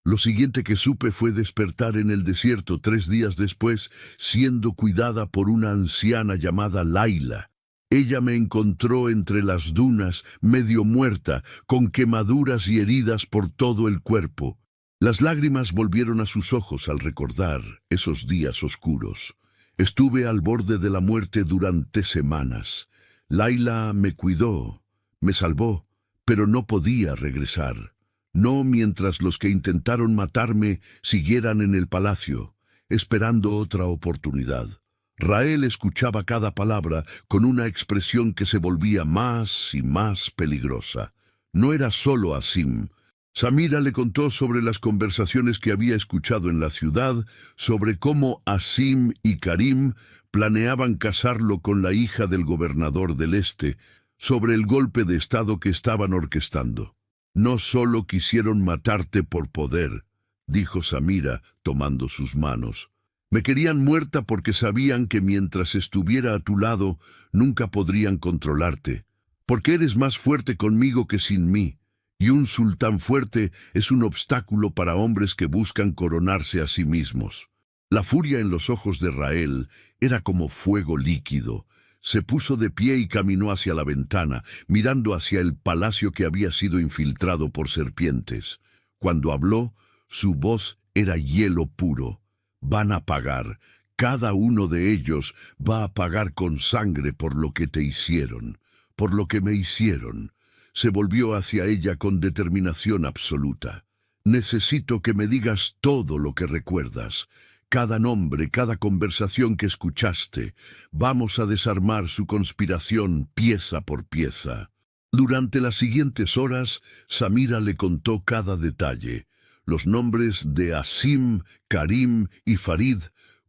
Lo siguiente que supe fue despertar en el desierto 3 días después, siendo cuidada por una anciana llamada Laila. Ella me encontró entre las dunas, medio muerta, con quemaduras y heridas por todo el cuerpo. Las lágrimas volvieron a sus ojos al recordar esos días oscuros. Estuve al borde de la muerte durante semanas. Laila me cuidó, me salvó, pero no podía regresar. No mientras los que intentaron matarme siguieran en el palacio, esperando otra oportunidad. Rael escuchaba cada palabra con una expresión que se volvía más y más peligrosa. No era solo Asim. Samira le contó sobre las conversaciones que había escuchado en la ciudad, sobre cómo Asim y Karim planeaban casarlo con la hija del gobernador del Este, sobre el golpe de estado que estaban orquestando. No solo quisieron matarte por poder, dijo Samira, tomando sus manos. Me querían muerta porque sabían que mientras estuviera a tu lado, nunca podrían controlarte. Porque eres más fuerte conmigo que sin mí, y un sultán fuerte es un obstáculo para hombres que buscan coronarse a sí mismos. La furia en los ojos de Rael era como fuego líquido. Se puso de pie y caminó hacia la ventana, mirando hacia el palacio que había sido infiltrado por serpientes. Cuando habló, su voz era hielo puro. Van a pagar. Cada uno de ellos va a pagar con sangre por lo que te hicieron, por lo que me hicieron. Se volvió hacia ella con determinación absoluta. Necesito que me digas todo lo que recuerdas. Cada nombre, cada conversación que escuchaste. Vamos a desarmar su conspiración pieza por pieza. Durante las siguientes horas, Samira le contó cada detalle. Los nombres de Asim, Karim y Farid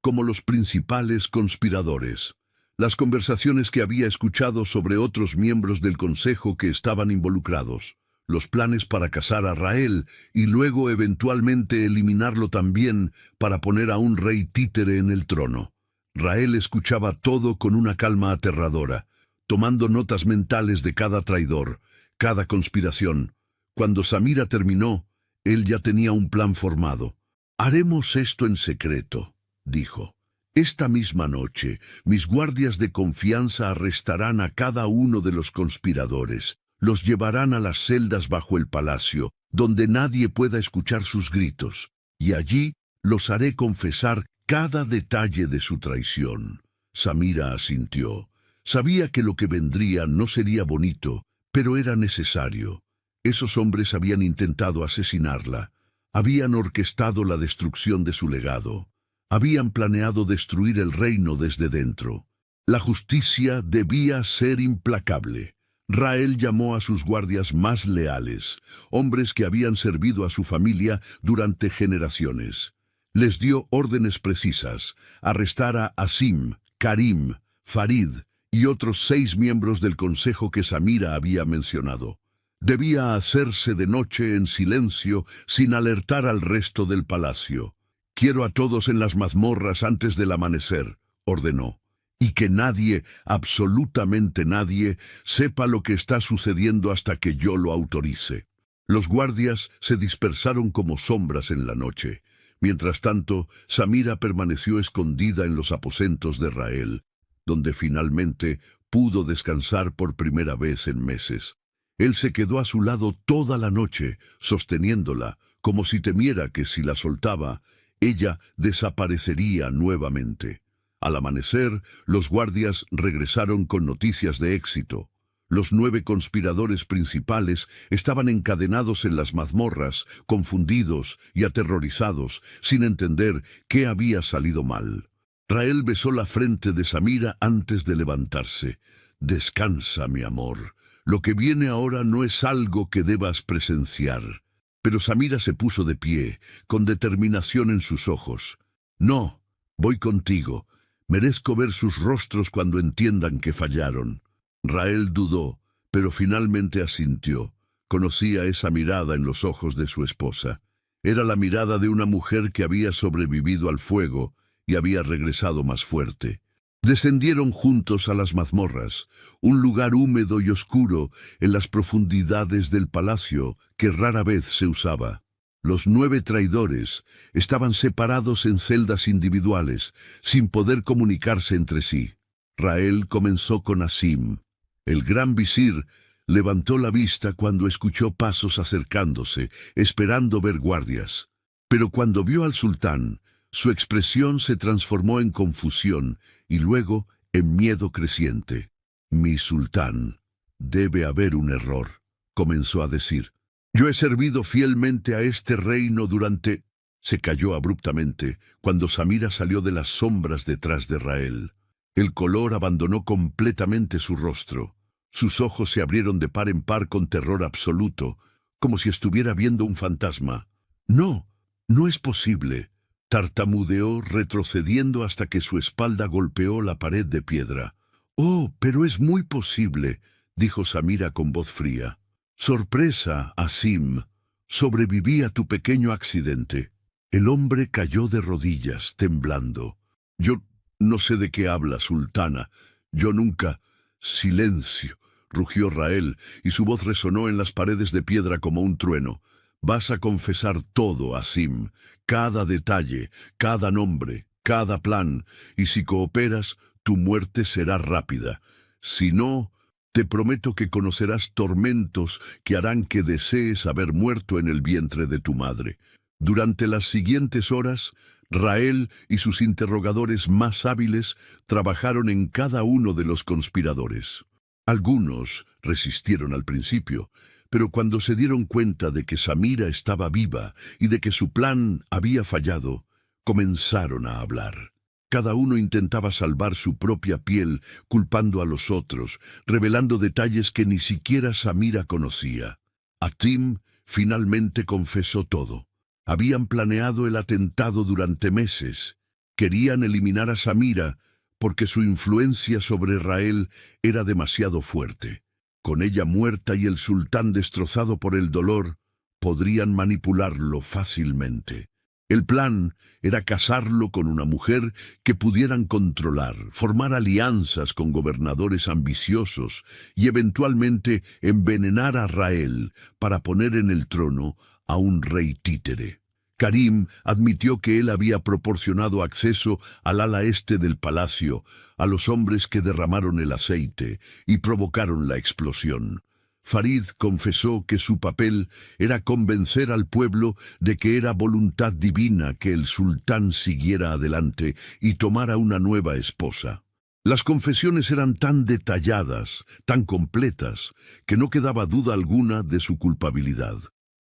como los principales conspiradores. Las conversaciones que había escuchado sobre otros miembros del consejo que estaban involucrados. Los planes para casar a Rael y luego eventualmente eliminarlo también para poner a un rey títere en el trono. Rael escuchaba todo con una calma aterradora, tomando notas mentales de cada traidor, cada conspiración. Cuando Samira terminó, él ya tenía un plan formado. Haremos esto en secreto, dijo. Esta misma noche, mis guardias de confianza arrestarán a cada uno de los conspiradores. Los llevarán a las celdas bajo el palacio, donde nadie pueda escuchar sus gritos, y allí los haré confesar cada detalle de su traición. Samira asintió. Sabía que lo que vendría no sería bonito, Pero era necesario. Esos hombres habían intentado asesinarla. Habían orquestado la destrucción de su legado. Habían planeado destruir el reino desde dentro. La justicia debía ser implacable. Rael llamó a sus guardias más leales, hombres que habían servido a su familia durante generaciones. Les dio órdenes precisas: arrestar a Asim, Karim, Farid y otros 6 miembros del consejo que Samira había mencionado. Debía hacerse de noche en silencio, sin alertar al resto del palacio. «Quiero a todos en las mazmorras antes del amanecer», ordenó. «Y que nadie, absolutamente nadie, sepa lo que está sucediendo hasta que yo lo autorice». Los guardias se dispersaron como sombras en la noche. Mientras tanto, Samira permaneció escondida en los aposentos de Rael, donde finalmente pudo descansar por primera vez en meses. Él se quedó a su lado toda la noche, sosteniéndola, como si temiera que si la soltaba, ella desaparecería nuevamente. Al amanecer, los guardias regresaron con noticias de éxito. Los 9 conspiradores principales estaban encadenados en las mazmorras, confundidos y aterrorizados, sin entender qué había salido mal. Rael besó la frente de Samira antes de levantarse. «Descansa, mi amor. Lo que viene ahora no es algo que debas presenciar». Pero Samira se puso de pie, con determinación en sus ojos. «No, voy contigo. Merezco ver sus rostros cuando entiendan que fallaron». Rael dudó, pero finalmente asintió. Conocía esa mirada en los ojos de su esposa. Era la mirada de una mujer que había sobrevivido al fuego y había regresado más fuerte. Descendieron juntos a las mazmorras, un lugar húmedo y oscuro en las profundidades del palacio que rara vez se usaba. Los 9 traidores estaban separados en celdas individuales, sin poder comunicarse entre sí. Rael comenzó con Asim. El gran visir levantó la vista cuando escuchó pasos acercándose, esperando ver guardias. Pero cuando vio al sultán, su expresión se transformó en confusión y luego en miedo creciente. «Mi sultán, debe haber un error», comenzó a decir. «Yo he servido fielmente a este reino durante...» Se calló abruptamente cuando Samira salió de las sombras detrás de Rael. El color abandonó completamente su rostro. Sus ojos se abrieron de par en par con terror absoluto, como si estuviera viendo un fantasma. «No, no es posible», tartamudeó, retrocediendo hasta que su espalda golpeó la pared de piedra. «Oh, pero es muy posible», dijo Samira con voz fría. «Sorpresa, Asim. Sobreviví a tu pequeño accidente». El hombre cayó de rodillas, temblando. «Yo no sé de qué habla, sultana. Yo nunca...» «Silencio», rugió Rael, y su voz resonó en las paredes de piedra como un trueno. «Vas a confesar todo, Asim, cada detalle, cada nombre, cada plan, y si cooperas, tu muerte será rápida. Si no, te prometo que conocerás tormentos que harán que desees haber muerto en el vientre de tu madre». Durante las siguientes horas, Rael y sus interrogadores más hábiles trabajaron en cada uno de los conspiradores. Algunos resistieron al principio, pero cuando se dieron cuenta de que Samira estaba viva y de que su plan había fallado, comenzaron a hablar. Cada uno intentaba salvar su propia piel, culpando a los otros, revelando detalles que ni siquiera Samira conocía. Asim finalmente confesó todo. Habían planeado el atentado durante meses. Querían eliminar a Samira porque su influencia sobre Rael era demasiado fuerte. Con ella muerta y el sultán destrozado por el dolor, podrían manipularlo fácilmente. El plan era casarlo con una mujer que pudieran controlar, formar alianzas con gobernadores ambiciosos y eventualmente envenenar a Rael para poner en el trono a un rey títere. Karim admitió que él había proporcionado acceso al ala este del palacio, a los hombres que derramaron el aceite y provocaron la explosión. Farid confesó que su papel era convencer al pueblo de que era voluntad divina que el sultán siguiera adelante y tomara una nueva esposa. Las confesiones eran tan detalladas, tan completas, que no quedaba duda alguna de su culpabilidad.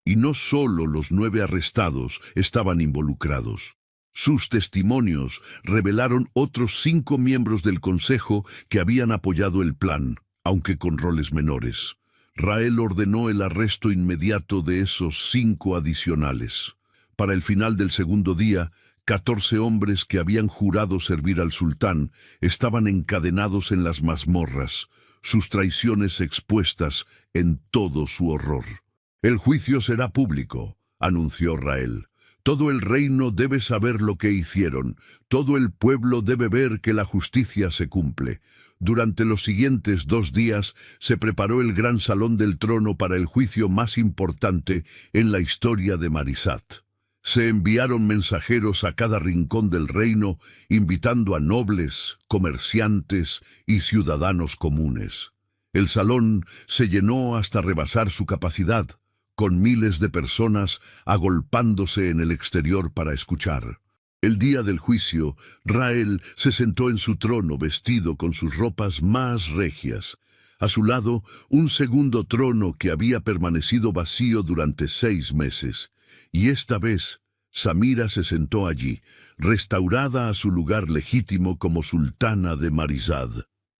Y no solo los 9 arrestados estaban involucrados. Sus testimonios revelaron otros 5 miembros del Consejo que habían apoyado el plan, aunque con roles menores. Rael ordenó el arresto inmediato de esos 5 adicionales. Para el final del segundo día, 14 hombres que habían jurado servir al sultán estaban encadenados en las mazmorras, sus traiciones expuestas en todo su horror. «El juicio será público», anunció Rael. «Todo el reino debe saber lo que hicieron, todo el pueblo debe ver que la justicia se cumple». Durante los siguientes 2 días se preparó el gran salón del trono para el juicio más importante en la historia de Marisat. Se enviaron mensajeros a cada rincón del reino, invitando a nobles, comerciantes y ciudadanos comunes. El salón se llenó hasta rebasar su capacidad, con miles de personas agolpándose en el exterior para escuchar. El día del juicio, Rael se sentó en su trono vestido con sus ropas más regias. A su lado, un segundo trono que había permanecido vacío durante 6 meses. Y esta vez, Samira se sentó allí, restaurada a su lugar legítimo como sultana de Marizad.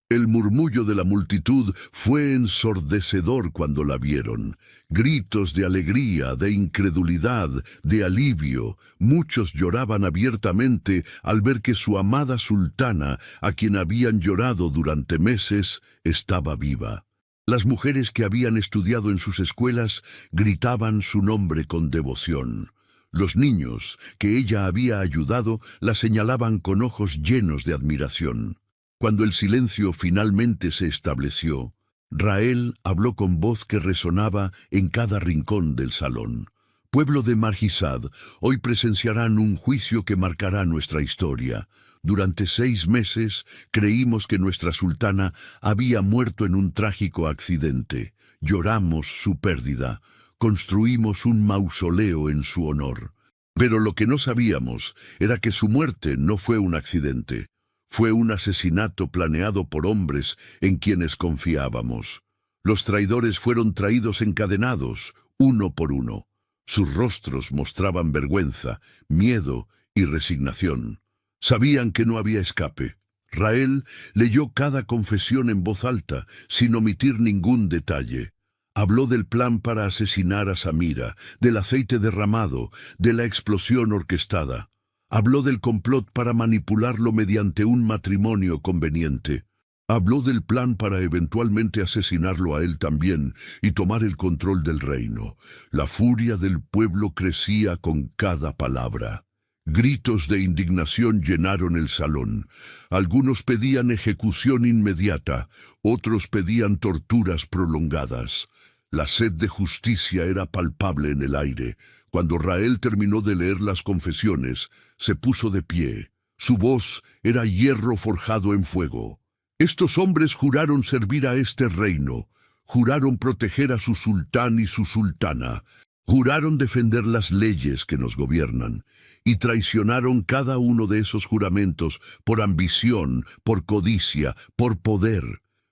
El murmullo de la multitud fue ensordecedor cuando la vieron. Gritos de alegría, de incredulidad, de alivio. Muchos lloraban abiertamente al ver que su amada sultana, a quien habían llorado durante meses, estaba viva. Las mujeres que habían estudiado en sus escuelas gritaban su nombre con devoción. Los niños, que ella había ayudado, la señalaban con ojos llenos de admiración. Cuando el silencio finalmente se estableció, Rael habló con voz que resonaba en cada rincón del salón. «Pueblo de Margisad, hoy presenciarán un juicio que marcará nuestra historia. Durante 6 meses creímos que nuestra sultana había muerto en un trágico accidente. Lloramos su pérdida. Construimos un mausoleo en su honor. Pero lo que no sabíamos era que su muerte no fue un accidente. Fue un asesinato planeado por hombres en quienes confiábamos. Los traidores fueron traídos encadenados, uno por uno. Sus rostros mostraban vergüenza, miedo y resignación. Sabían que no había escape. Rael leyó cada confesión en voz alta, sin omitir ningún detalle. Habló del plan para asesinar a Samira, del aceite derramado, de la explosión orquestada. Habló del complot para manipularlo mediante un matrimonio conveniente. Habló del plan para eventualmente asesinarlo a él también y tomar el control del reino. La furia del pueblo crecía con cada palabra. Gritos de indignación llenaron el salón. Algunos pedían ejecución inmediata, otros pedían torturas prolongadas. La sed de justicia era palpable en el aire. Cuando Rael terminó de leer las confesiones, se puso de pie. Su voz era hierro forjado en fuego. Estos hombres juraron servir a este reino, juraron proteger a su sultán y su sultana, juraron defender las leyes que nos gobiernan, y traicionaron cada uno de esos juramentos por ambición, por codicia, por poder.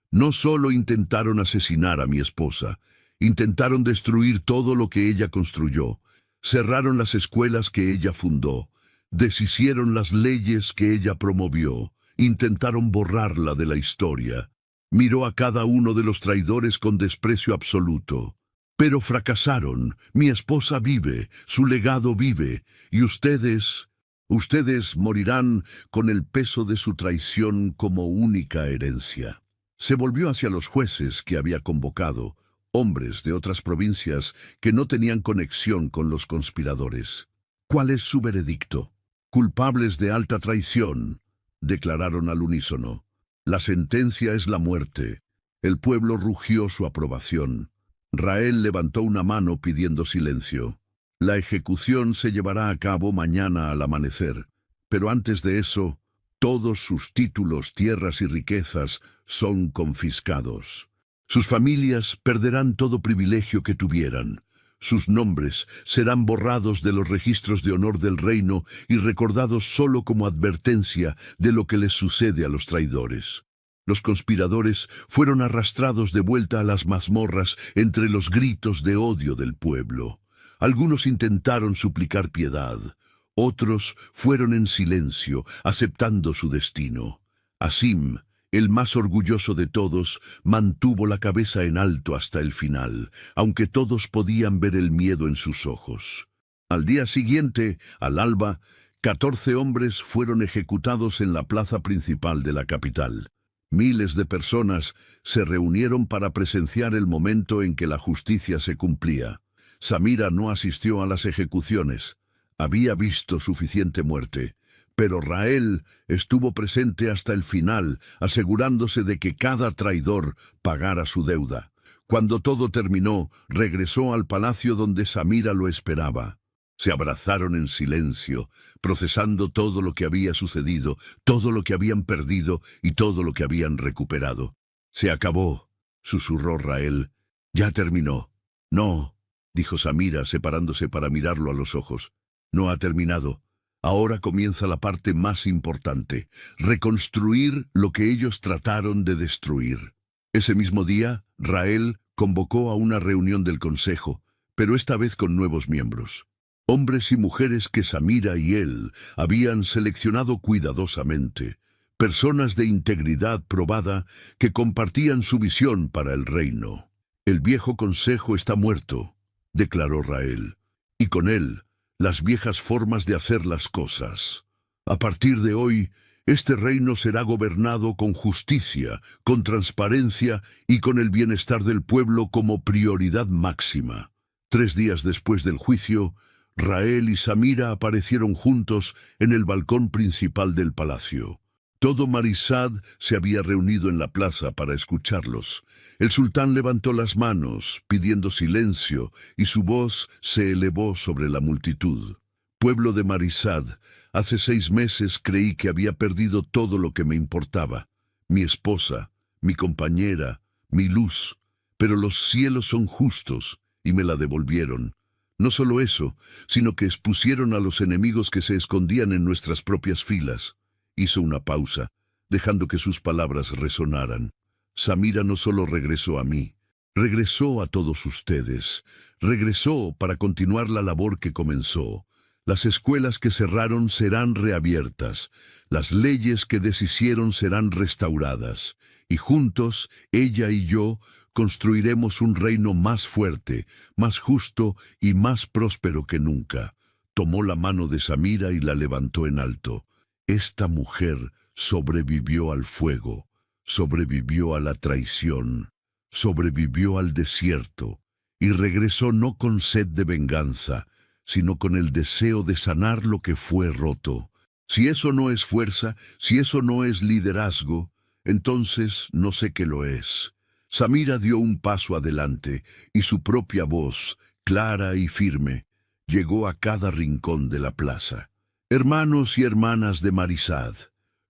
No solo intentaron asesinar a mi esposa, intentaron destruir todo lo que ella construyó. Cerraron las escuelas que ella fundó, deshicieron las leyes que ella promovió, intentaron borrarla de la historia. Miró a cada uno de los traidores con desprecio absoluto. Pero fracasaron. Mi esposa vive, su legado vive, y ustedes morirán con el peso de su traición como única herencia. Se volvió hacia los jueces que había convocado, hombres de otras provincias que no tenían conexión con los conspiradores. ¿Cuál es su veredicto? Culpables de alta traición, declararon al unísono. La sentencia es la muerte. El pueblo rugió su aprobación. Rael levantó una mano pidiendo silencio. La ejecución se llevará a cabo mañana al amanecer, pero antes de eso, todos sus títulos, tierras y riquezas son confiscados. Sus familias perderán todo privilegio que tuvieran. Sus nombres serán borrados de los registros de honor del reino y recordados solo como advertencia de lo que les sucede a los traidores. Los conspiradores fueron arrastrados de vuelta a las mazmorras entre los gritos de odio del pueblo. Algunos intentaron suplicar piedad, otros fueron en silencio, aceptando su destino. Asim, el más orgulloso de todos, mantuvo la cabeza en alto hasta el final, aunque todos podían ver el miedo en sus ojos. Al día siguiente, al alba, 14 hombres fueron ejecutados en la plaza principal de la capital. Miles de personas se reunieron para presenciar el momento en que la justicia se cumplía. Samira no asistió a las ejecuciones. Había visto suficiente muerte. Pero Rael estuvo presente hasta el final, asegurándose de que cada traidor pagara su deuda. Cuando todo terminó, regresó al palacio donde Samira lo esperaba. Se abrazaron en silencio, procesando todo lo que había sucedido, todo lo que habían perdido y todo lo que habían recuperado. «Se acabó», susurró Rael. «Ya terminó». «No», dijo Samira, separándose para mirarlo a los ojos. «No ha terminado. Ahora comienza la parte más importante, reconstruir lo que ellos trataron de destruir». Ese mismo día, Rael convocó a una reunión del consejo, pero esta vez con nuevos miembros. Hombres y mujeres que Samira y él habían seleccionado cuidadosamente, personas de integridad probada que compartían su visión para el reino. «El viejo consejo está muerto», declaró Rael, «y con él las viejas formas de hacer las cosas. A partir de hoy, este reino será gobernado con justicia, con transparencia y con el bienestar del pueblo como prioridad máxima». 3 días después del juicio, Rael y Samira aparecieron juntos en el balcón principal del palacio. Todo Marisad se había reunido en la plaza para escucharlos. El sultán levantó las manos, pidiendo silencio, y su voz se elevó sobre la multitud. «Pueblo de Marisad, hace 6 meses creí que había perdido todo lo que me importaba. Mi esposa, mi compañera, mi luz. Pero los cielos son justos, y me la devolvieron. No solo eso, sino que expusieron a los enemigos que se escondían en nuestras propias filas». Hizo una pausa, dejando que sus palabras resonaran. «Samira no solo regresó a mí, regresó a todos ustedes. Regresó para continuar la labor que comenzó. Las escuelas que cerraron serán reabiertas, las leyes que deshicieron serán restauradas, y juntos, ella y yo, construiremos un reino más fuerte, más justo y más próspero que nunca». Tomó la mano de Samira y la levantó en alto. «Esta mujer sobrevivió al fuego, sobrevivió a la traición, sobrevivió al desierto, y regresó no con sed de venganza, sino con el deseo de sanar lo que fue roto. Si eso no es fuerza, si eso no es liderazgo, entonces no sé qué lo es». Samira dio un paso adelante, y su propia voz, clara y firme, llegó a cada rincón de la plaza. «Hermanos y hermanas de Marisad,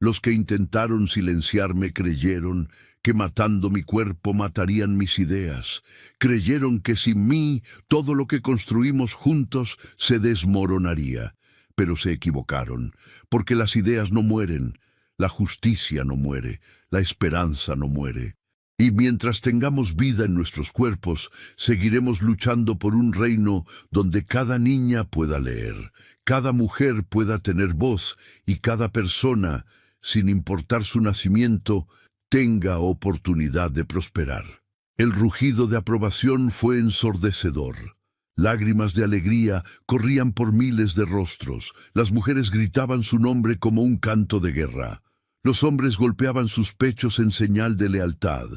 los que intentaron silenciarme creyeron que matando mi cuerpo matarían mis ideas. Creyeron que sin mí todo lo que construimos juntos se desmoronaría. Pero se equivocaron, porque las ideas no mueren, la justicia no muere, la esperanza no muere. Y mientras tengamos vida en nuestros cuerpos, seguiremos luchando por un reino donde cada niña pueda leer, cada mujer pueda tener voz y cada persona, sin importar su nacimiento, tenga oportunidad de prosperar». El rugido de aprobación fue ensordecedor. Lágrimas de alegría corrían por miles de rostros. Las mujeres gritaban su nombre como un canto de guerra. Los hombres golpeaban sus pechos en señal de lealtad.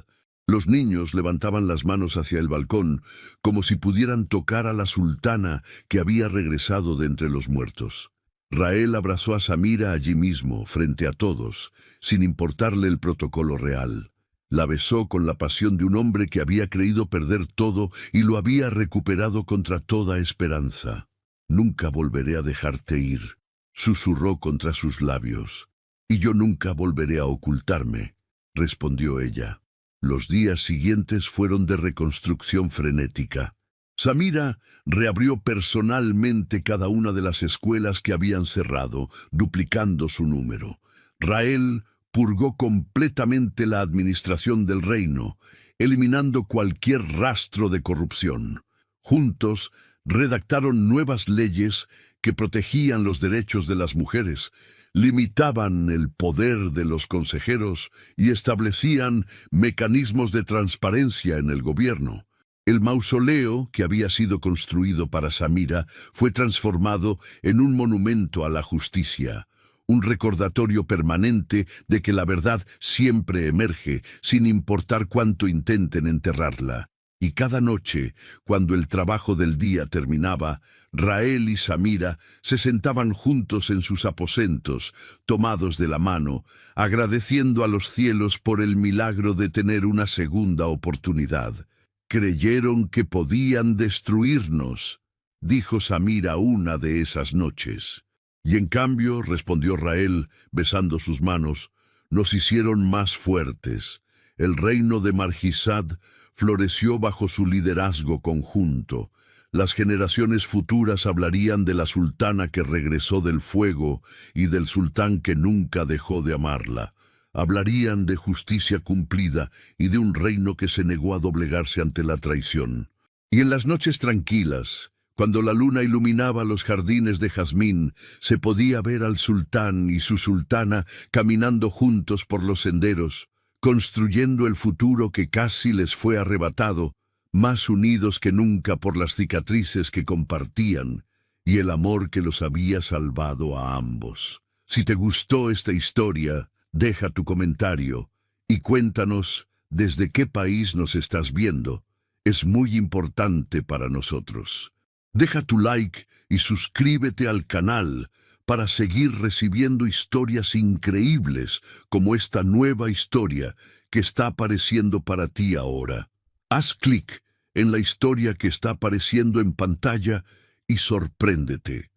Los niños levantaban las manos hacia el balcón, como si pudieran tocar a la sultana que había regresado de entre los muertos. Rael abrazó a Samira allí mismo, frente a todos, sin importarle el protocolo real. La besó con la pasión de un hombre que había creído perder todo y lo había recuperado contra toda esperanza. «Nunca volveré a dejarte ir», susurró contra sus labios. «Y yo nunca volveré a ocultarme», respondió ella. Los días siguientes fueron de reconstrucción frenética. Samira reabrió personalmente cada una de las escuelas que habían cerrado, duplicando su número. Rael purgó completamente la administración del reino, eliminando cualquier rastro de corrupción. Juntos redactaron nuevas leyes que protegían los derechos de las mujeres, limitaban el poder de los consejeros y establecían mecanismos de transparencia en el gobierno. El mausoleo que había sido construido para Samira fue transformado en un monumento a la justicia, un recordatorio permanente de que la verdad siempre emerge, sin importar cuánto intenten enterrarla. Y cada noche, cuando el trabajo del día terminaba, Rael y Samira se sentaban juntos en sus aposentos, tomados de la mano, agradeciendo a los cielos por el milagro de tener una segunda oportunidad. Creyeron que podían destruirnos, dijo Samira una de esas noches. Y en cambio, respondió Rael, besando sus manos, nos hicieron más fuertes. El reino de Margisad floreció bajo su liderazgo conjunto. Las generaciones futuras hablarían de la sultana que regresó del fuego y del sultán que nunca dejó de amarla. Hablarían de justicia cumplida y de un reino que se negó a doblegarse ante la traición. Y en las noches tranquilas, cuando la luna iluminaba los jardines de jazmín, se podía ver al sultán y su sultana caminando juntos por los senderos, construyendo el futuro que casi les fue arrebatado, más unidos que nunca por las cicatrices que compartían y el amor que los había salvado a ambos. Si te gustó esta historia, deja tu comentario y cuéntanos desde qué país nos estás viendo. Es muy importante para nosotros. Deja tu like y suscríbete al canal para seguir recibiendo historias increíbles como esta nueva historia que está apareciendo para ti ahora. Haz clic en la historia que está apareciendo en pantalla y sorpréndete.